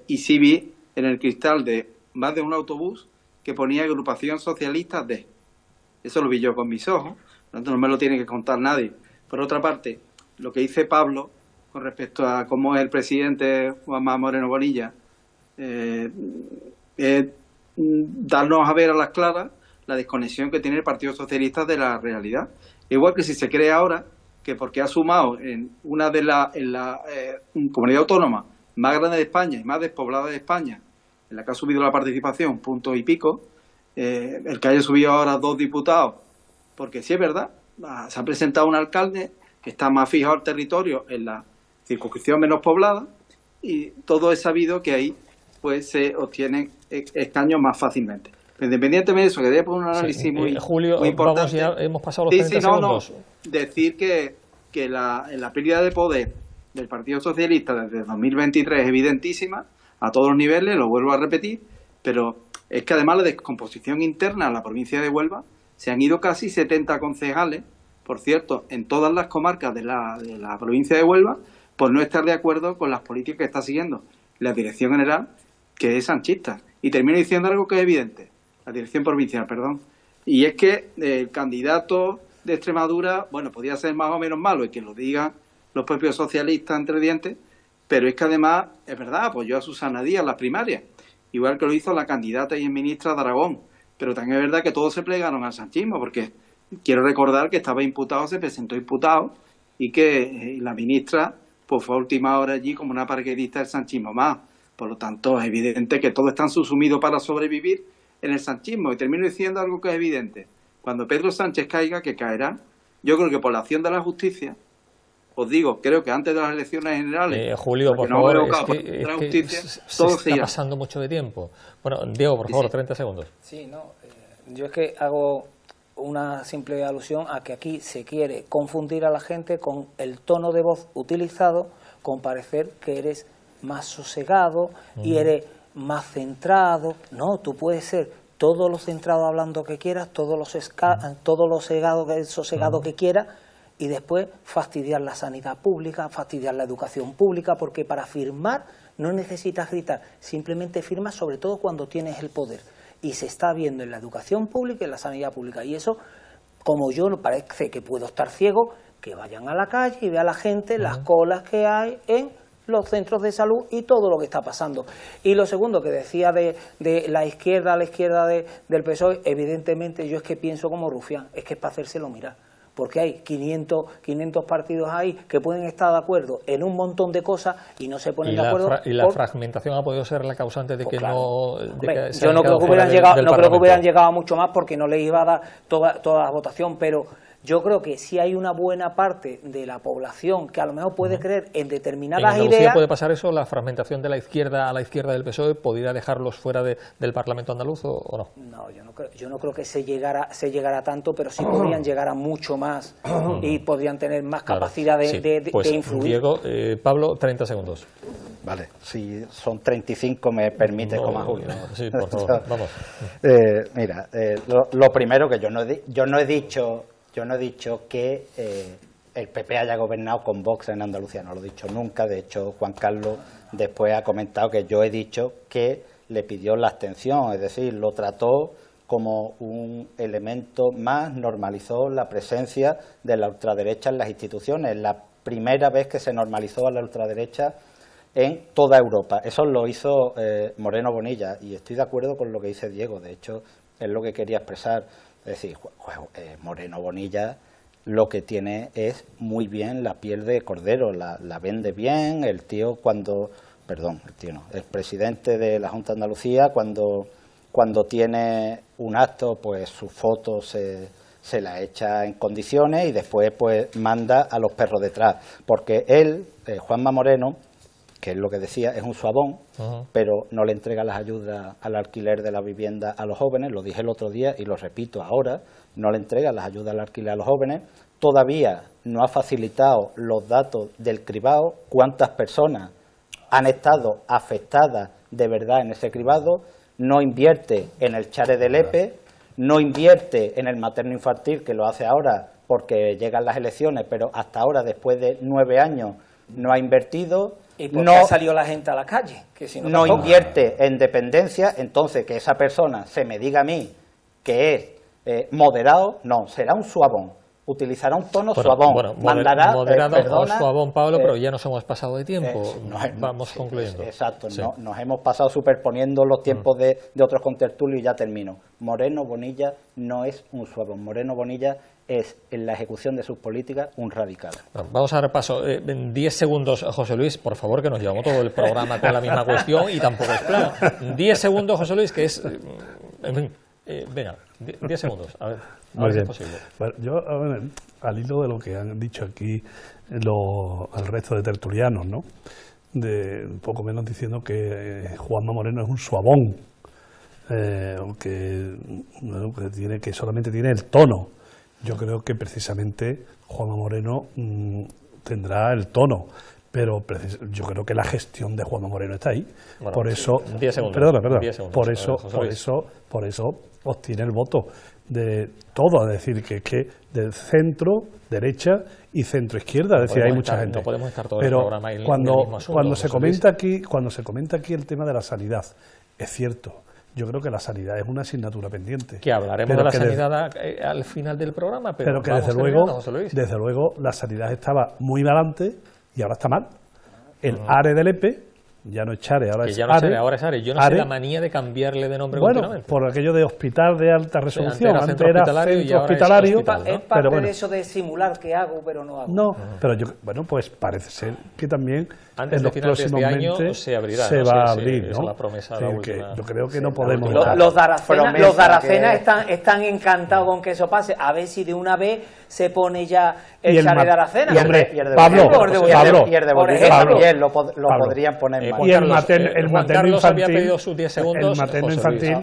Y sí vi en el cristal de más de un autobús que ponía agrupación socialista de. Eso lo vi yo con mis ojos, por lo tanto no me lo tiene que contar nadie. Por otra parte, lo que dice Pablo con respecto a cómo es el presidente Juanma Moreno Bonilla, darnos a ver a las claras la desconexión que tiene el Partido Socialista de la realidad. Igual que si se cree ahora que porque ha sumado en una de la comunidad autónoma más grande de España y más despoblada de España, en la que ha subido la participación, punto y pico, el que haya subido ahora 2 diputados, porque sí es verdad, se ha presentado un alcalde que está más fijado al territorio en la circunscripción menos poblada, y todo es sabido que ahí pues se obtienen escaños más fácilmente. Pero independientemente de eso, que debe poner un análisis muy, Julio, muy importante. vamos ya, hemos pasado los 30 segundos. Decir que la pérdida de poder del Partido Socialista desde 2023 es evidentísima, a todos los niveles, lo vuelvo a repetir, pero es que además la descomposición interna en la provincia de Huelva, se han ido casi 70 concejales, por cierto, en todas las comarcas de la provincia de Huelva, por no estar de acuerdo con las políticas que está siguiendo la dirección general, que es sanchista. Y termino diciendo algo que es evidente, la dirección provincial, perdón, y es que el candidato de Extremadura, bueno, podía ser más o menos malo, y que lo digan los propios socialistas entre dientes, pero es que además, es verdad, apoyó a Susana Díaz en las primarias, igual que lo hizo la candidata y ministra de Aragón, pero también es verdad que todos se plegaron al sanchismo, porque quiero recordar que estaba imputado, se presentó imputado, y que la ministra pues fue a última hora allí como una parguerista del sanchismo más. Por lo tanto, es evidente que todos están subsumidos para sobrevivir en el sanchismo. Y termino diciendo algo que es evidente. Cuando Pedro Sánchez caiga, que caerá, yo creo que por la acción de la justicia, os digo, creo que antes de las elecciones generales, Julio, por no favor, todo se está pasando mucho de tiempo. Bueno, Diego, por favor, 30 segundos. Sí, no, yo es que hago una simple alusión a que aquí se quiere confundir a la gente con el tono de voz utilizado, con parecer que eres más sosegado y eres más centrado. No, tú puedes ser todo lo centrado hablando que quieras, todo lo sosegado que quieras, y después fastidiar la sanidad pública, fastidiar la educación pública, porque para firmar no necesitas gritar, simplemente firmas, sobre todo cuando tienes el poder. Y se está viendo en la educación pública y en la sanidad pública. Y eso, como yo no parece que puedo estar ciego, que vayan a la calle y vean a la gente las colas que hay en los centros de salud y todo lo que está pasando. Y lo segundo que decía de la izquierda a la izquierda del PSOE, evidentemente yo es que pienso como Rufián, es que es para hacérselo mirar. Porque hay 500 partidos ahí que pueden estar de acuerdo en un montón de cosas y no se ponen de acuerdo. ¿Y la fragmentación ha podido ser la causante de que no... Yo no creo que hubieran llegado a mucho más, porque no les iba a dar toda la votación, pero yo creo que sí hay una buena parte de la población que a lo mejor puede creer en determinadas ¿En Andalucía ideas. puede pasar eso? ¿La fragmentación de la izquierda a la izquierda del PSOE podría dejarlos fuera del Parlamento andaluz o no? No, yo no creo que se llegara tanto, pero sí podrían llegar a mucho más y podrían tener más capacidad de influir. Diego, Pablo, 30 segundos. Vale, si son 35 me permite como a Julio. Sí, por favor, vamos. Mira, lo primero que yo no he dicho que el PP haya gobernado con Vox en Andalucía, no lo he dicho nunca. De hecho, Juan Carlos después ha comentado que yo he dicho que le pidió la abstención, es decir, lo trató como un elemento más, normalizó la presencia de la ultraderecha en las instituciones, la primera vez que se normalizó a la ultraderecha en toda Europa. Eso lo hizo Moreno Bonilla, y estoy de acuerdo con lo que dice Diego, de hecho es lo que quería expresar. Es decir, Moreno Bonilla lo que tiene es muy bien la piel de cordero, la vende bien. El tío el presidente de la Junta de Andalucía, cuando tiene un acto, pues su foto se la echa en condiciones y después pues manda a los perros detrás. Porque él, Juanma Moreno, que es lo que decía, es un suabón, pero no le entrega las ayudas al alquiler de la vivienda a los jóvenes, lo dije el otro día y lo repito ahora, no le entrega las ayudas al alquiler a los jóvenes, todavía no ha facilitado los datos del cribado, cuántas personas han estado afectadas de verdad en ese cribado, no invierte en el Chare del EPE, no invierte en el materno infantil, que lo hace ahora porque llegan las elecciones, pero hasta ahora, después de 9 años, no ha invertido. ¿Y por qué ha salido la gente a la calle? Que si no invierte en dependencia, entonces que esa persona se me diga a mí que es moderado, no, será un suabón. Utilizará un tono suabón, mandará, moderado o suabón, Pablo, pero ya nos hemos pasado de tiempo, vamos sí, concluyendo. Exacto, sí. Nos hemos pasado superponiendo los tiempos de otros contertulios y ya termino. Moreno Bonilla no es un suabón, Moreno Bonilla es, en la ejecución de sus políticas, un radical. Bueno, vamos a dar paso. En 10 segundos, José Luis, por favor, que nos llevamos todo el programa con la misma cuestión y tampoco es plano. 10 segundos, José Luis, que es... En fin, venga, 10 segundos, a ver si es posible. Bueno, yo, al hilo de lo que han dicho aquí el resto de tertulianos, ¿no? De un poco menos diciendo que Juanma Moreno es un suabón, que solamente tiene el tono. Yo creo que precisamente Juanma Moreno tendrá el tono, pero yo creo que la gestión de Juanma Moreno está ahí. Bueno, por eso, 10 segundos, perdona, 10 segundos, por eso obtiene el voto de todo, es decir, que del centro, derecha y centro izquierda, es decir, hay mucha gente. No podemos estar todo pero el programa en cuando el mismo asunto, cuando se comenta aquí el tema de la sanidad, es cierto. Yo creo que la sanidad es una asignatura pendiente. Que hablaremos de la sanidad al final del programa, pero que desde luego la sanidad estaba muy mal antes y ahora está mal. El ARE del EPE, ya no es Chare, ahora es ARE. Ahora es ARE. Yo no sé la manía de cambiarle de nombre continuamente. Por aquello de hospital de alta resolución. Antes era centro hospitalario. Es parte de eso de simular que hago, pero no hago. No, pero pues parece ser que también antes en los próximos meses se va a abrir, ¿no? La promesa, la última. Yo creo que no podemos... Los de Aracena están encantados con que eso pase. A ver si de una vez se pone ya el Chare de Aracena. Pablo, también lo podrían poner más. Y el materno infantil había pedido sus 10 segundos. El materno infantil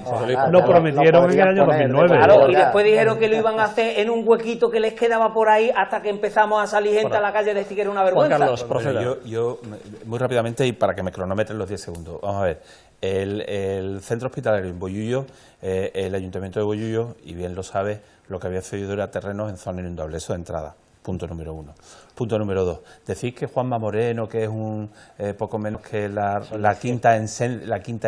lo prometieron en el año 2009. Claro, y después dijeron que lo iban a hacer en un huequito que les quedaba por ahí hasta que empezamos a salir gente a la calle a decir que era una vergüenza. Juan Carlos, proceda. Yo muy rápidamente, y para que me cronometren los 10 segundos, vamos a ver. El centro hospitalario en Bollullo, el ayuntamiento de Bollullo, y bien lo sabe, lo que había cedido era terrenos en zona inundable, eso de entrada. Punto número 1. Punto número 2. Decís que Juanma Moreno, que es un poco menos que la quinta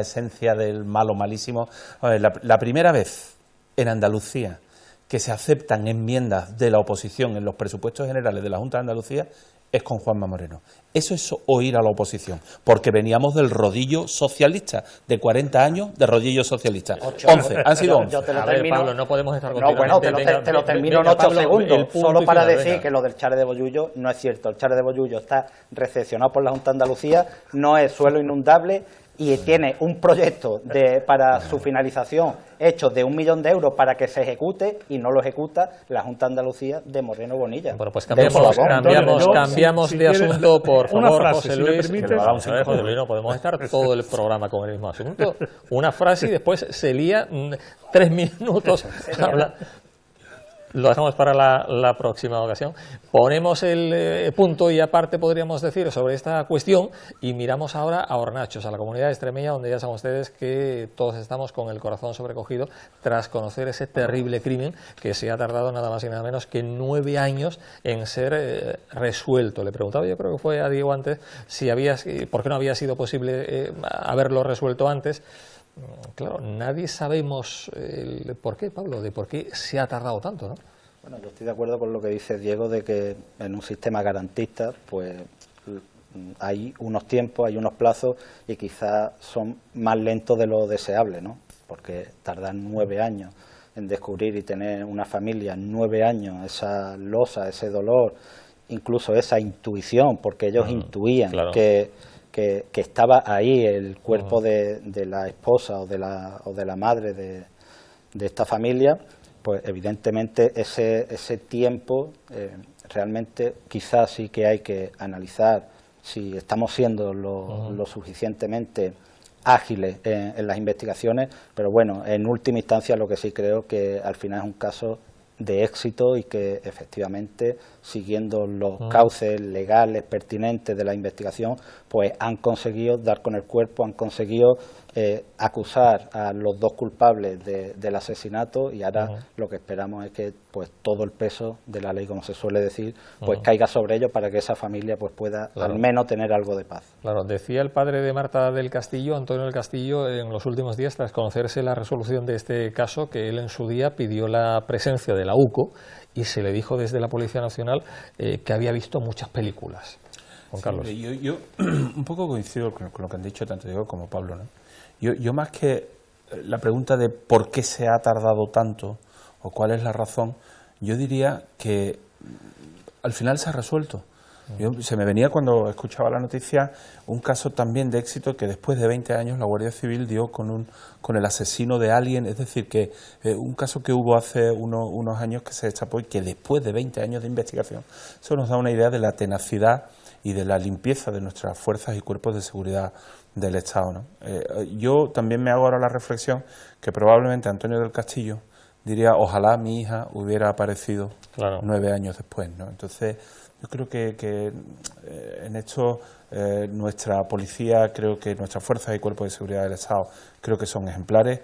esencia del malo malísimo. A ver, la primera vez en Andalucía que se aceptan enmiendas de la oposición en los presupuestos generales de la Junta de Andalucía es con Juanma Moreno. Eso es oír a la oposición, porque veníamos del rodillo socialista, de 40 años de rodillo socialista. 11, han sido 11. Yo te lo termino. Pablo, no podemos estar No, bueno, te lo termino en 8 segundos, solo para decir que lo del Chare de Bollullo no es cierto. El Chare de Bollullo está recepcionado por la Junta de Andalucía, no es suelo inundable y tiene un proyecto para su finalización hecho de 1 millón de euros para que se ejecute y no lo ejecuta la Junta de Andalucía de Moreno Bonilla. Bueno, pues cambiamos de asunto, por favor, José Luis. José Luis, no podemos estar todo el programa con el mismo asunto. Una frase y después se lía 3 minutos. Lo dejamos para la próxima ocasión. Ponemos el punto y aparte, podríamos decir, sobre esta cuestión y miramos ahora a Hornachos, a la comunidad extremeña, donde ya saben ustedes que todos estamos con el corazón sobrecogido tras conocer ese terrible crimen que se ha tardado nada más y nada menos que 9 años en ser resuelto. Le preguntaba, yo creo que fue a Diego antes, por qué no había sido posible haberlo resuelto antes. Claro, nadie sabemos el por qué, Pablo, de por qué se ha tardado tanto, ¿no? Bueno, yo estoy de acuerdo con lo que dice Diego de que en un sistema garantista, pues hay unos tiempos, hay unos plazos y quizás son más lentos de lo deseable, ¿no? Porque tardan 9 años en descubrir y tener una familia, 9 años, esa losa, ese dolor, incluso esa intuición, porque ellos intuían que estaba ahí el cuerpo de la esposa o de la madre de esta familia, pues evidentemente ese tiempo realmente quizás sí que hay que analizar si estamos siendo lo suficientemente ágiles en las investigaciones, pero bueno, en última instancia lo que sí creo que al final es un caso de éxito y que efectivamente, siguiendo los cauces legales pertinentes de la investigación, pues han conseguido dar con el cuerpo, han conseguido acusar a los dos culpables del asesinato, y ahora lo que esperamos es que pues todo el peso de la ley, como se suele decir, pues caiga sobre ellos para que esa familia pues pueda al menos tener algo de paz. Claro, decía el padre de Marta del Castillo, Antonio del Castillo, en los últimos días, tras conocerse la resolución de este caso, que él en su día pidió la presencia de la UCO y se le dijo desde la Policía Nacional que había visto muchas películas. Juan Carlos. Yo un poco coincido con lo que han dicho tanto Diego como Pablo, ¿no? Yo más que la pregunta de por qué se ha tardado tanto o cuál es la razón, yo diría que al final se ha resuelto. Se me venía cuando escuchaba la noticia un caso también de éxito que después de 20 años la Guardia Civil dio con el asesino de alguien, es decir, que un caso que hubo hace unos años que se destapó y que después de 20 años de investigación, eso nos da una idea de la tenacidad y de la limpieza de nuestras fuerzas y cuerpos de seguridad del Estado, ¿no? Yo también me hago ahora la reflexión que probablemente Antonio del Castillo diría, ojalá mi hija hubiera aparecido 9 años después, ¿no? Entonces, yo creo que en esto nuestra policía, creo que nuestras fuerzas y cuerpos de seguridad del Estado, creo que son ejemplares.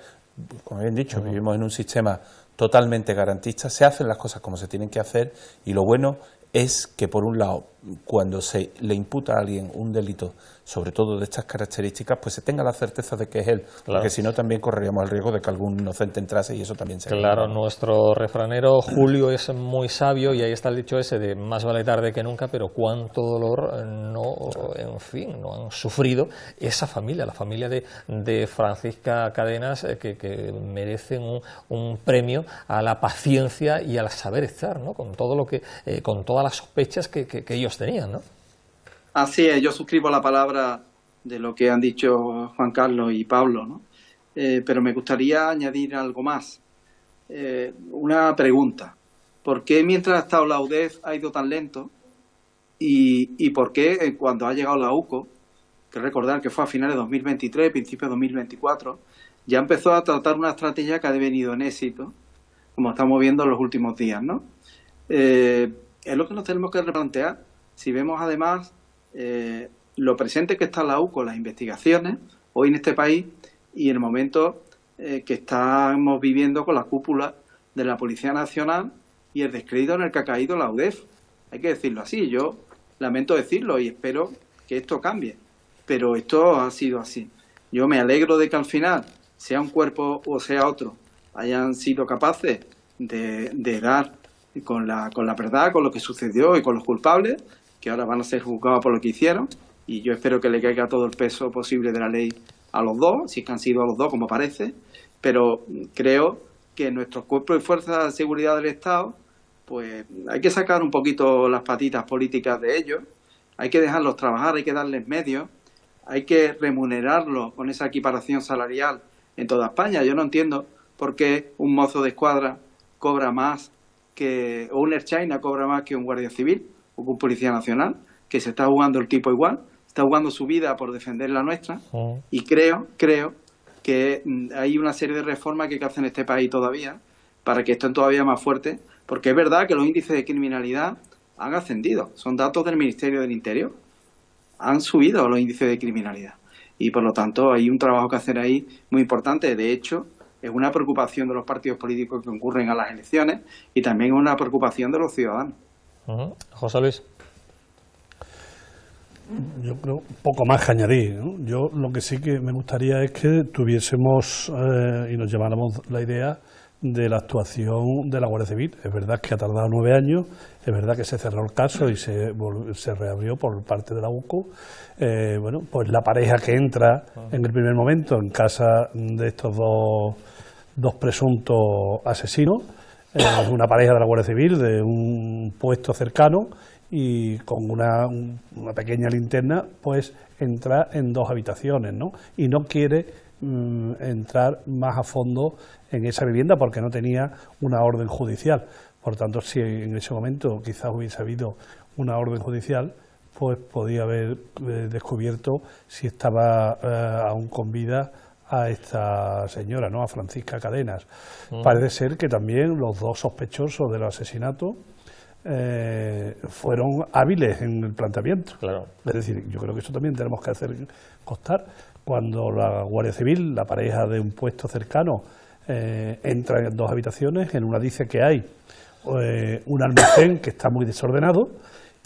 Como bien dicho, vivimos en un sistema totalmente garantista, se hacen las cosas como se tienen que hacer, y lo bueno es que, por un lado, cuando se le imputa a alguien un delito, sobre todo de estas características, pues se tenga la certeza de que es él, porque si no también correríamos el riesgo de que algún inocente entrase y eso también se Claro, nuestro refranero Julio es muy sabio y ahí está el dicho ese de más vale tarde que nunca, pero cuánto dolor no han sufrido esa familia, la familia de Francisca Cadenas, que merecen un premio a la paciencia y al saber estar, ¿no? Con todo lo que, con todas las sospechas que ellos tenían, ¿no? Así es, yo suscribo la palabra de lo que han dicho Juan Carlos y Pablo, ¿no? Pero me gustaría añadir algo más. Una pregunta. ¿Por qué mientras ha estado la UDEF ha ido tan lento? ¿Y por qué cuando ha llegado la UCO, que recordar que fue a finales de 2023, principios de 2024, ya empezó a tratar una estrategia que ha devenido en éxito, como estamos viendo en los últimos días, ¿no? Es lo que nos tenemos que replantear. Si vemos además lo presente que está la UCO, las investigaciones, hoy en este país, y el momento que estamos viviendo con la cúpula de la Policía Nacional y el descrédito en el que ha caído la UDEF. Hay que decirlo así, yo lamento decirlo y espero que esto cambie, pero esto ha sido así. Yo me alegro de que al final, sea un cuerpo o sea otro, hayan sido capaces de dar con la verdad, con lo que sucedió y con los culpables, que ahora van a ser juzgados por lo que hicieron, y yo espero que le caiga todo el peso posible de la ley a los dos, si es que han sido a los dos como parece, pero creo que nuestros cuerpos y fuerzas de seguridad del Estado, pues hay que sacar un poquito las patitas políticas de ellos, hay que dejarlos trabajar, hay que darles medios, hay que remunerarlos con esa equiparación salarial en toda España. Yo no entiendo por qué un mozo de escuadra cobra más o un Erchaina cobra más que un guardia civil o que un policía nacional, que se está jugando el tipo igual, está jugando su vida por defender la nuestra, y creo que hay una serie de reformas que hay que hacer en este país todavía para que estén todavía más fuertes, porque es verdad que los índices de criminalidad han ascendido, son datos del Ministerio del Interior, han subido los índices de criminalidad, y por lo tanto hay un trabajo que hacer ahí muy importante. De hecho, es una preocupación de los partidos políticos que concurren a las elecciones y también es una preocupación de los ciudadanos. José Luis. Yo creo poco más que añadir, ¿no? Yo lo que sí que me gustaría es que tuviésemos y nos lleváramos la idea de la actuación de la Guardia Civil. Es verdad que ha tardado 9 años, es verdad que se cerró el caso y se reabrió por parte de la UCO. Bueno, pues la pareja que entra en el primer momento en casa de estos dos presuntos asesinos, es una pareja de la Guardia Civil de un puesto cercano, y con una pequeña linterna pues entra en 2 habitaciones, ¿no? Y no quiere entrar más a fondo en esa vivienda porque no tenía una orden judicial. Por tanto, si en ese momento quizás hubiese habido una orden judicial, pues podía haber descubierto si estaba aún con vida a esta señora, ¿no?, a Francisca Cadenas. Parece ser que también los dos sospechosos del asesinato fueron hábiles en el planteamiento. Claro. Es decir, yo creo que eso también tenemos que hacer constar. Cuando la Guardia Civil, la pareja de un puesto cercano, entra en dos habitaciones, en una dice que hay un almacén que está muy desordenado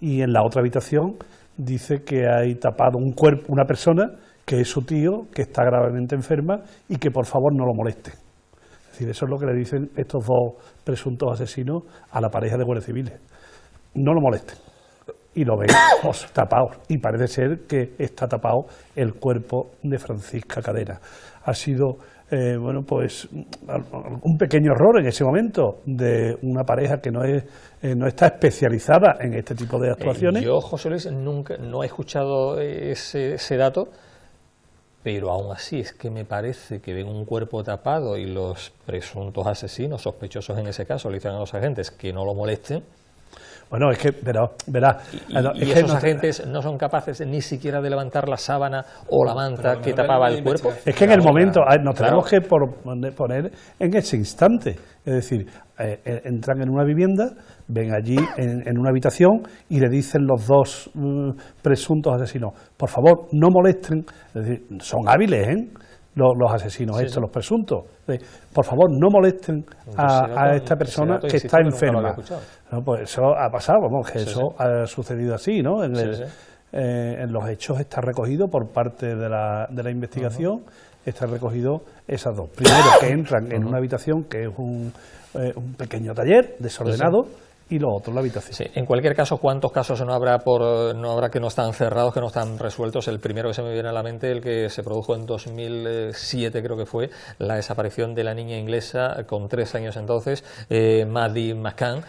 y en la otra habitación dice que hay tapado un cuerpo, una persona que es su tío, que está gravemente enferma y que por favor no lo moleste. Es decir, eso es lo que le dicen estos dos presuntos asesinos a la pareja de guardias civiles. No lo molesten. Y lo ven tapados. Y parece ser que está tapado el cuerpo de Francisca Cadenas. Ha sido, bueno, pues un pequeño error en ese momento de una pareja que no está especializada en este tipo de actuaciones. Yo, José Luis, nunca no he escuchado ese dato, pero aún así es que me parece que ven un cuerpo tapado y los presuntos asesinos, sospechosos en ese caso, le dicen a los agentes que no lo molesten. Bueno, es que, verá, y esos agentes no son capaces ni siquiera de levantar la sábana o la manta que tapaba el cuerpo. Es que en el momento nos tenemos que poner en ese instante. Es decir, entran en una vivienda, ven allí en una habitación y le dicen los dos presuntos asesinos, por favor, no molesten. Es decir, son hábiles, los asesinos estos, los presuntos. Por favor, no molesten a esta persona que está enferma. No, pues eso ha pasado, vamos, que eso ha sucedido así, ¿no? En los hechos está recogido por parte de la investigación, está recogido esas dos. Primero, que entran en una habitación que es un pequeño taller desordenado, y lo otro, la habitación. Sí, en cualquier caso, ¿cuántos casos no habrá que no están cerrados, que no están resueltos? El primero que se me viene a la mente, el que se produjo en 2007, creo que fue, la desaparición de la niña inglesa con 3 años entonces, Maddie McCann.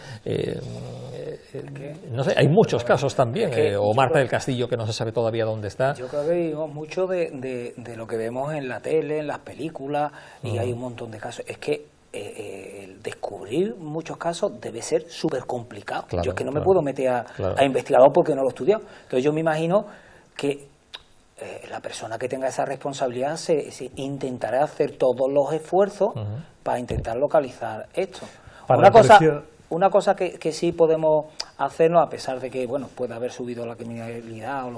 No sé, hay muchos casos también, o Marta del Castillo, que no se sabe todavía dónde está. Yo creo que vivimos mucho de lo que vemos en la tele, en las películas, y hay un montón de casos. Es que el descubrir muchos casos debe ser súper complicado. Claro, yo es que no me puedo meter a investigador porque no lo he estudiado. Entonces yo me imagino que la persona que tenga esa responsabilidad se intentará hacer todos los esfuerzos para intentar localizar esto. Una cosa que sí podemos hacernos, a pesar de que puede haber subido la criminalidad o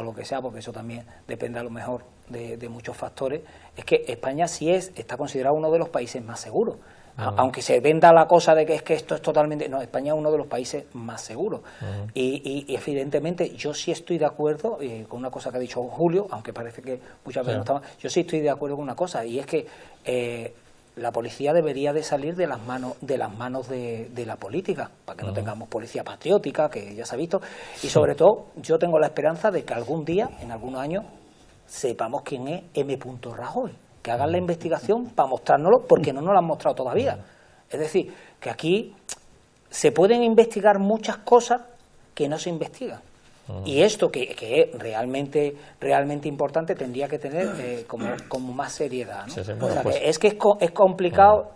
lo que sea, porque eso también depende a lo mejor de muchos factores, es que España sí está considerado uno de los países más seguros. Aunque se venda la cosa de que es que esto es totalmente... No, España es uno de los países más seguros. Y evidentemente yo sí estoy de acuerdo con una cosa que ha dicho Julio, aunque parece que muchas veces no estaba... Yo sí estoy de acuerdo con una cosa, y es que la policía debería de salir de las manos de la política, para que no tengamos policía patriótica, que ya se ha visto, y sobre todo yo tengo la esperanza de que algún día, en algunos años, sepamos quién es M. Rajoy, que hagan la investigación para mostrárnoslo, porque no nos lo han mostrado todavía. Es decir, que aquí se pueden investigar muchas cosas que no se investigan. Y esto que es realmente importante tendría que tener como más seriedad, ¿no? Es complicado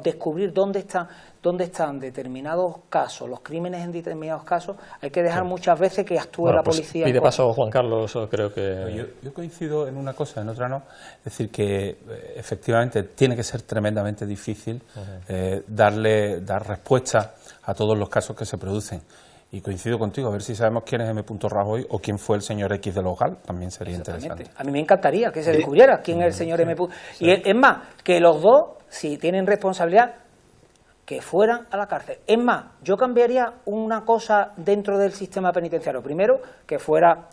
descubrir dónde están determinados casos, los crímenes en determinados casos. Hay que dejar muchas veces que actúe la policía. Y de paso, Juan Carlos, creo que... Yo coincido en una cosa, en otra no. Es decir, que efectivamente tiene que ser tremendamente difícil dar respuesta a todos los casos que se producen. Y coincido contigo, a ver si sabemos quién es M. Rajoy o quién fue el señor X de Logal, también sería interesante. A mí me encantaría que se descubriera quién es el señor M. Y es más, que los dos, si tienen responsabilidad, que fueran a la cárcel. Es más, yo cambiaría una cosa dentro del sistema penitenciario. Primero, que fuera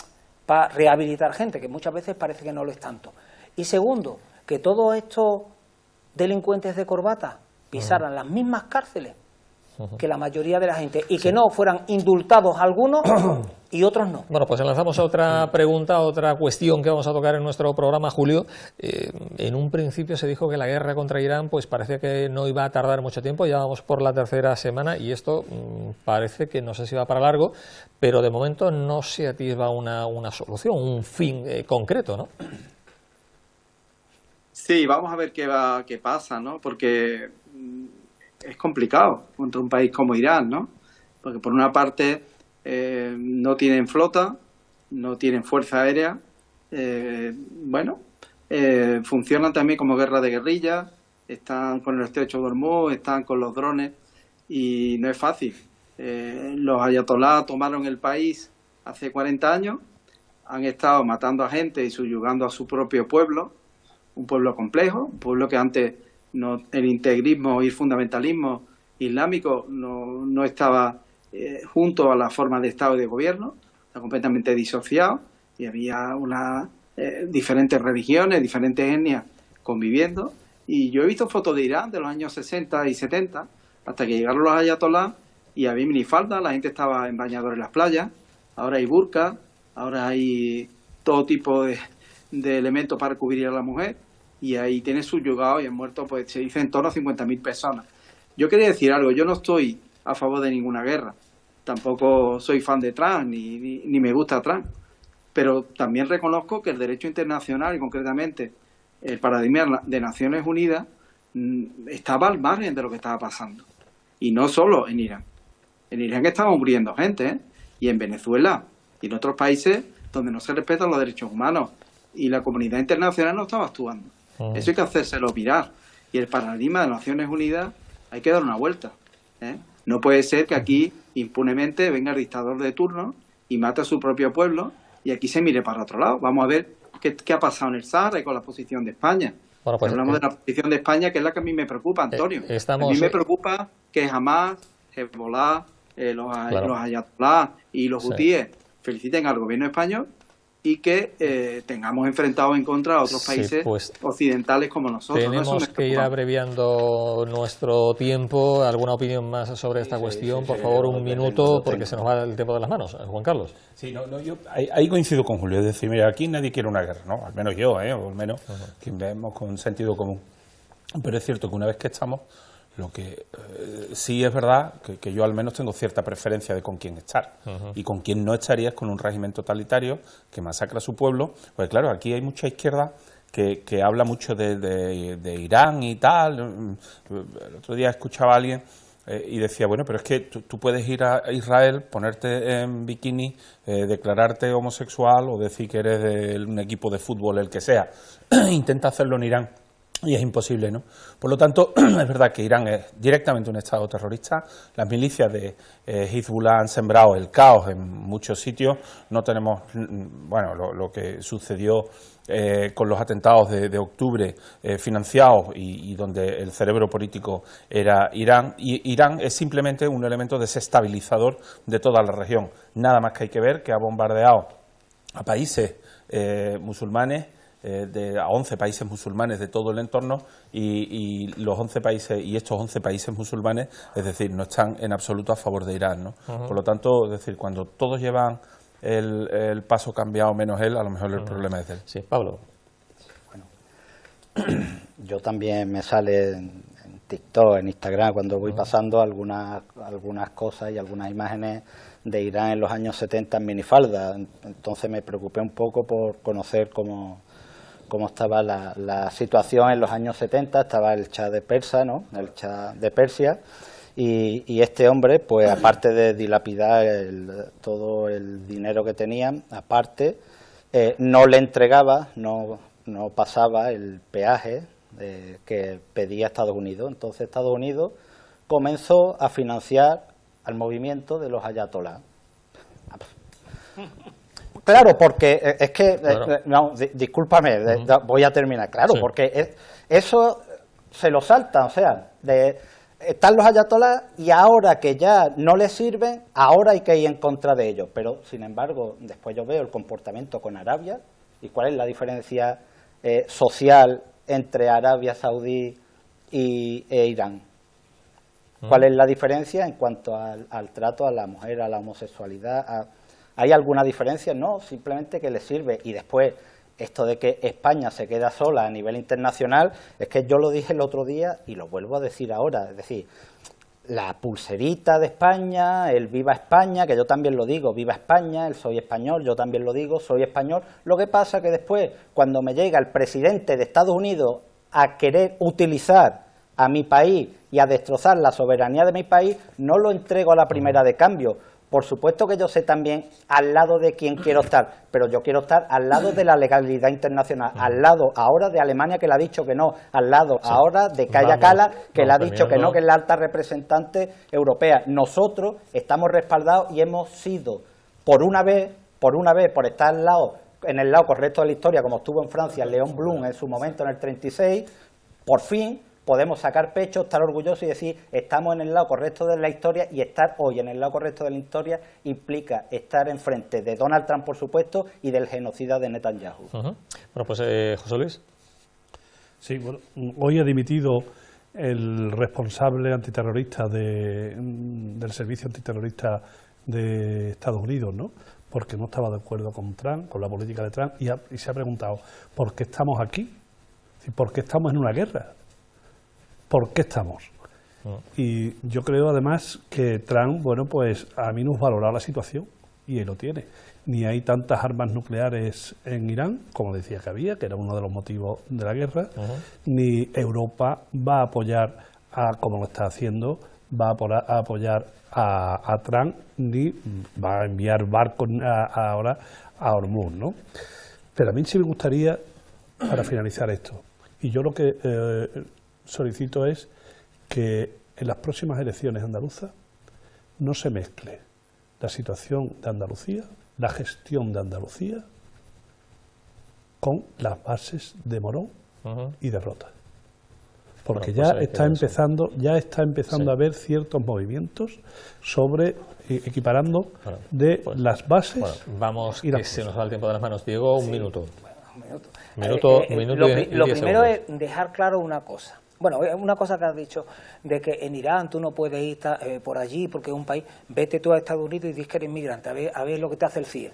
para rehabilitar gente, que muchas veces parece que no lo es tanto. Y segundo, que todos estos delincuentes de corbata pisaran las mismas cárceles que la mayoría de la gente, y que no fueran indultados algunos y otros no. Bueno, pues lanzamos otra pregunta, otra cuestión que vamos a tocar en nuestro programa, Julio. En un principio se dijo que la guerra contra Irán pues parece que no iba a tardar mucho tiempo, ya vamos por la 3ª semana y esto parece que no sé si va para largo, pero de momento no se atisba una solución, un fin concreto, ¿no? Sí, vamos a ver qué pasa, ¿no? Porque es complicado contra un país como Irán, ¿no? Porque por una parte no tienen flota, no tienen fuerza aérea, funcionan también como guerra de guerrillas, están con el estrecho de Hormuz, están con los drones y no es fácil. Los ayatolás tomaron el país hace 40 años, han estado matando a gente y subyugando a su propio pueblo, un pueblo complejo, un pueblo que antes el integrismo y el fundamentalismo islámico no estaba junto a la forma de Estado y de gobierno, está completamente disociado y había diferentes religiones, diferentes etnias conviviendo. Y yo he visto fotos de Irán de los años 60 y 70, hasta que llegaron los ayatolás y había minifalda, la gente estaba en bañador en las playas, ahora hay burka, ahora hay todo tipo de elementos para cubrir a la mujer y ahí tiene subyugado y han muerto, pues se dice, en torno a 50.000 personas. Yo quería decir algo, yo no estoy a favor de ninguna guerra, tampoco soy fan de Trump ni me gusta Trump, pero también reconozco que el derecho internacional y concretamente el paradigma de Naciones Unidas estaba al margen de lo que estaba pasando. Y no solo en Irán. En Irán estaba muriendo gente, y en Venezuela y en otros países donde no se respetan los derechos humanos y la comunidad internacional no estaba actuando. Eso hay que hacérselo mirar. Y el paradigma de Naciones Unidas hay que dar una vuelta. No puede ser que aquí impunemente venga el dictador de turno y mate a su propio pueblo y aquí se mire para otro lado. Vamos a ver qué ha pasado en el Sahara y con la posición de España. Bueno, pues, hablamos de la posición de España, que es la que a mí me preocupa, Antonio. A mí me preocupa que Hamas, Hezbollah, los ayatolás y los hutíes feliciten al gobierno español y que tengamos enfrentados en contra a otros países occidentales como nosotros. Tenemos que ir abreviando nuestro tiempo. ¿Alguna opinión más sobre esta cuestión? Por favor, un minuto, porque se nos va el tiempo de las manos. Juan Carlos. Sí, yo ahí coincido con Julio. Es decir, mira, aquí nadie quiere una guerra, ¿no? Al menos yo, o al menos que vemos con sentido común. Pero es cierto que una vez que estamos, lo que sí es verdad que yo al menos tengo cierta preferencia de con quién estar. Y con quién no estaría es con un régimen totalitario que masacra a su pueblo. Pues claro, aquí hay mucha izquierda que habla mucho de Irán y tal. El otro día escuchaba a alguien y decía, bueno, pero es que tú puedes ir a Israel, ponerte en bikini, declararte homosexual o decir que eres de un equipo de fútbol, el que sea. Intenta hacerlo en Irán. Y es imposible, ¿no? Por lo tanto, es verdad que Irán es directamente un estado terrorista. Las milicias de Hezbollah han sembrado el caos en muchos sitios. No tenemos, bueno, lo que sucedió con los atentados de octubre financiados y donde el cerebro político era Irán. Y Irán es simplemente un elemento desestabilizador de toda la región. Nada más que hay que ver que ha bombardeado a países musulmanes, a 11 países musulmanes de todo el entorno y los 11 países y estos 11 países musulmanes, es decir, no están en absoluto a favor de Irán, ¿no? Por lo tanto, es decir, cuando todos llevan el paso cambiado menos él, a lo mejor el problema es de él. Sí, Pablo. Bueno, yo también me sale en TikTok, en Instagram, cuando voy pasando algunas cosas y algunas imágenes de Irán en los años 70 en minifalda. Entonces me preocupé un poco por conocer cómo estaba la situación en los años 70. Estaba el Shah de Persia, ¿no? El Shah de Persia, y este hombre, pues aparte de dilapidar todo el dinero que tenían, aparte no le entregaba, no pasaba el peaje que pedía Estados Unidos. Entonces Estados Unidos comenzó a financiar al movimiento de los ayatolás. Claro, porque es que, no, discúlpame, voy a terminar. Claro, sí. Porque eso se lo saltan, o sea, están los ayatolás y ahora que ya no les sirven, ahora hay que ir en contra de ellos. Pero, sin embargo, después yo veo el comportamiento con Arabia y cuál es la diferencia social entre Arabia Saudí e Irán. ¿Cuál es la diferencia en cuanto al trato a la mujer, a la homosexualidad? ¿Hay alguna diferencia? No, simplemente que le sirve. Y después, esto de que España se queda sola a nivel internacional, es que yo lo dije el otro día y lo vuelvo a decir ahora. Es decir, la pulserita de España, el Viva España, que yo también lo digo, Viva España, el Soy Español, yo también lo digo, soy español. Lo que pasa que después, cuando me llega el presidente de Estados Unidos a querer utilizar a mi país y a destrozar la soberanía de mi país, no lo entrego a la primera de cambio, Por supuesto que yo sé también al lado de quién quiero estar, pero yo quiero estar al lado de la legalidad internacional, al lado ahora de Alemania, que le ha dicho que no, al lado ahora de Kaja Kallas, que le ha dicho que no, que es la alta representante europea. Nosotros estamos respaldados y hemos sido, por una vez, por estar en el lado correcto de la historia, como estuvo en Francia Léon Blum en su momento en el 36, por fin podemos sacar pecho, estar orgullosos y decir estamos en el lado correcto de la historia, y estar hoy en el lado correcto de la historia implica estar enfrente de Donald Trump, por supuesto, y del genocida de Netanyahu. Bueno, pues José Luis. Sí, bueno, hoy ha dimitido el responsable antiterrorista del servicio antiterrorista de Estados Unidos, ¿no? Porque no estaba de acuerdo con Trump, con la política de Trump, y se ha preguntado, ¿por qué estamos aquí? ¿Por qué estamos en una guerra? ¿Por qué estamos? Y yo creo además que Trump, bueno, pues ha minusvalorado la situación, y él lo tiene. Ni hay tantas armas nucleares en Irán, como decía que había, que era uno de los motivos de la guerra, ni Europa va a apoyar, como lo está haciendo, va a apoyar a Trump, ni va a enviar barcos ahora a Hormuz, ¿no? Pero a mí sí me gustaría, para finalizar esto, y yo lo que solicito es que en las próximas elecciones andaluzas no se mezcle la situación de Andalucía, la gestión de Andalucía, con las bases de Morón y de Rota. Porque bueno, pues ya está empezando a haber ciertos movimientos sobre equiparando las bases. Bueno, vamos, y que se nos va el tiempo de las manos. Diego, un minuto. Lo primero segundos. es dejar claro una cosa. Bueno, una cosa que has dicho, de que en Irán tú no puedes ir por allí porque es un país, vete tú a Estados Unidos y dices que eres migrante, a ver lo que te hace el CIE.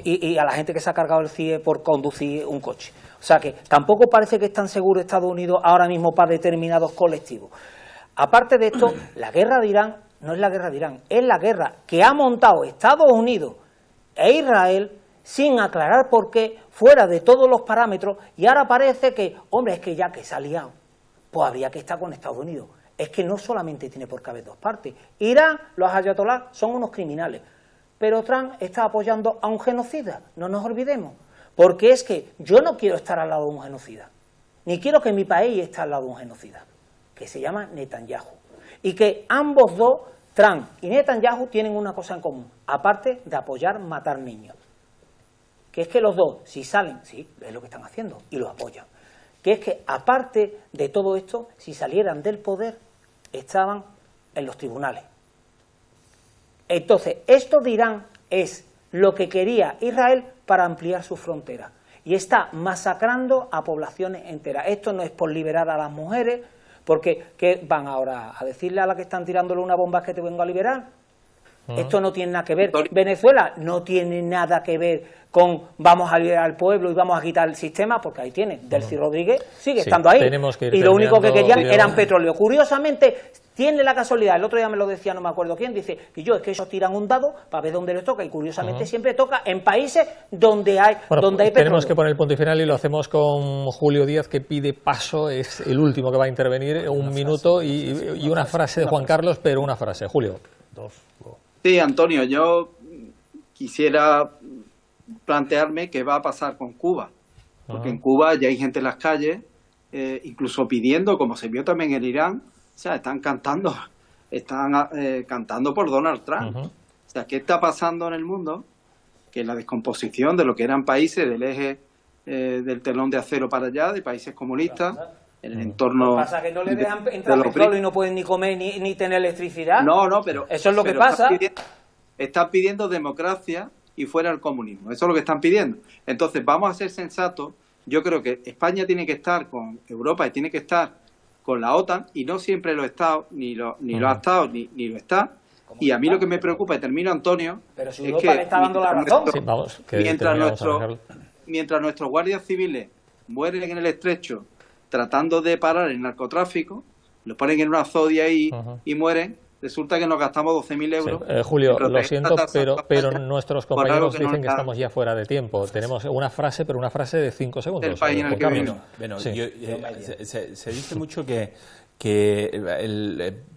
Y a la gente que se ha cargado el CIE por conducir un coche. O sea que tampoco parece que es tan seguro Estados Unidos ahora mismo para determinados colectivos. Aparte de esto, la guerra de Irán no es la guerra de Irán, es la guerra que ha montado Estados Unidos e Israel sin aclarar por qué, fuera de todos los parámetros, y ahora parece que, hombre, es que ya que se ha liado, pues habría que estar con Estados Unidos. Es que no solamente tiene por qué haber dos partes. Irán, los ayatolás, son unos criminales, pero Trump está apoyando a un genocida, no nos olvidemos, porque es que yo no quiero estar al lado de un genocida, ni quiero que mi país esté al lado de un genocida, que se llama Netanyahu, y que ambos dos, Trump y Netanyahu, tienen una cosa en común, aparte de apoyar matar niños, que es que los dos, si salen, sí, es lo que están haciendo, y lo apoyan, que es que aparte de todo esto, si salieran del poder, estaban en los tribunales. Entonces, esto de Irán es lo que quería Israel para ampliar sus fronteras, y está masacrando a poblaciones enteras. Esto no es por liberar a las mujeres, porque ¿qué van ahora a decirle a la que están tirándole una bomba que te vengo a liberar? Esto no tiene nada que ver. Venezuela no tiene nada que ver con vamos a liberar al pueblo y vamos a quitar el sistema, porque ahí tiene, Delcy Rodríguez sigue estando ahí. Y lo único que querían eran petróleo. Curiosamente, tiene la casualidad, el otro día me lo decía, no me acuerdo quién, dice, y yo, es que ellos tiran un dado para ver dónde les toca, y curiosamente siempre toca en países donde hay petróleo. Tenemos que poner el punto y final, y lo hacemos con Julio Díaz, que pide paso, es el último que va a intervenir, un minuto y una frase de Juan Carlos, pero una frase. Julio. Sí, Antonio, yo quisiera plantearme qué va a pasar con Cuba, porque en Cuba ya hay gente en las calles, incluso pidiendo, como se vio también en Irán, o sea, están cantando por Donald Trump. O sea, ¿qué está pasando en el mundo? Que la descomposición de lo que eran países del eje del telón de acero para allá, de países comunistas, en el entorno... Lo que pasa es que no le dejan entrar petróleo y no pueden ni comer ni tener electricidad. No, pero... Eso es lo que pasa. Están pidiendo democracia y fuera el comunismo. Eso es lo que están pidiendo. Entonces, vamos a ser sensatos. Yo creo que España tiene que estar con Europa y tiene que estar con la OTAN, y no siempre lo ha estado, ni lo ha estado, ni lo está. Y a mí lo que me preocupa, y termino, Antonio, pero si Europa le está dando la razón. Mientras nuestros guardias civiles mueren en el estrecho tratando de parar el narcotráfico, los ponen en una zodia y mueren, resulta que nos gastamos 12.000 euros. Sí. Julio, lo siento, pero nuestros compañeros dicen que estamos ya fuera de tiempo. Tenemos una frase, pero una frase de 5 segundos. Se dice mucho que que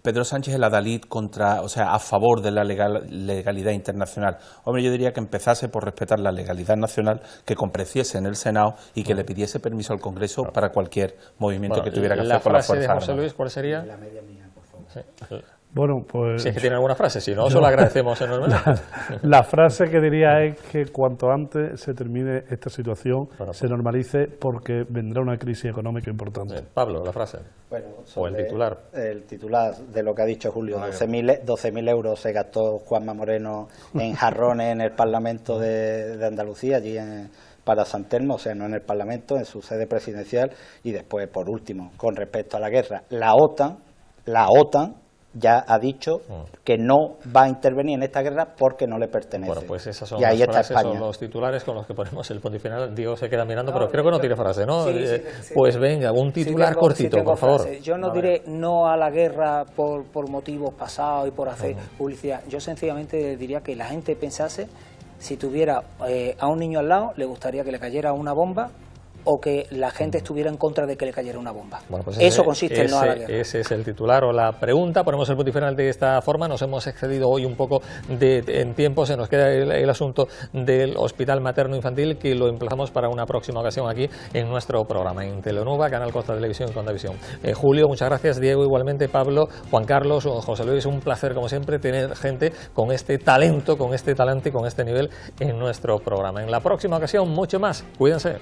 Pedro Sánchez el adalid contra, o sea, a favor de la legalidad internacional. Hombre, yo diría que empezase por respetar la legalidad nacional, que compareciese en el Senado y que le pidiese permiso al Congreso para cualquier movimiento que tuviera que hacer con la Fuerza Armada. José Armada. Luis, ¿cuál sería? La media mía, por favor. Sí. Bueno, pues... Si es que tiene alguna frase, si no, se lo agradecemos enormemente. La frase que diría es que cuanto antes se termine esta situación, se normalice, porque vendrá una crisis económica importante. Pablo, la frase. Bueno, o el titular. El titular de lo que ha dicho Julio, 12.000 euros se gastó Juanma Moreno en jarrones en el Parlamento de Andalucía, allí para San Telmo, o sea, no en el Parlamento, en su sede presidencial. Y después, por último, con respecto a la guerra, la OTAN ya ha dicho que no va a intervenir en esta guerra porque no le pertenece. Bueno, pues esas son y ahí las está frases, España. son los titulares con los que ponemos el punto final. Diego se queda mirando, pero creo que no tiene frase, ¿no? Sí, pues venga, un titular cortito, por favor. Frase. Yo no diré no a la guerra por motivos pasados y por hacer publicidad. Yo sencillamente diría que la gente pensase, si tuviera a un niño al lado, le gustaría que le cayera una bomba, o que la gente estuviera en contra de que le cayera una bomba. Bueno, pues eso consiste en no a la guerra. Ese es el titular o la pregunta. Ponemos el punto final de esta forma. Nos hemos excedido hoy un poco en tiempo. Se nos queda el asunto del Hospital Materno Infantil, que lo emplazamos para una próxima ocasión aquí en nuestro programa, en Telenova, Canal Costa Televisión y Condavisión. Julio, muchas gracias. Diego, igualmente. Pablo, Juan Carlos, José Luis, un placer como siempre tener gente con este talento, con este talante y con este nivel en nuestro programa. En la próxima ocasión, mucho más. Cuídense.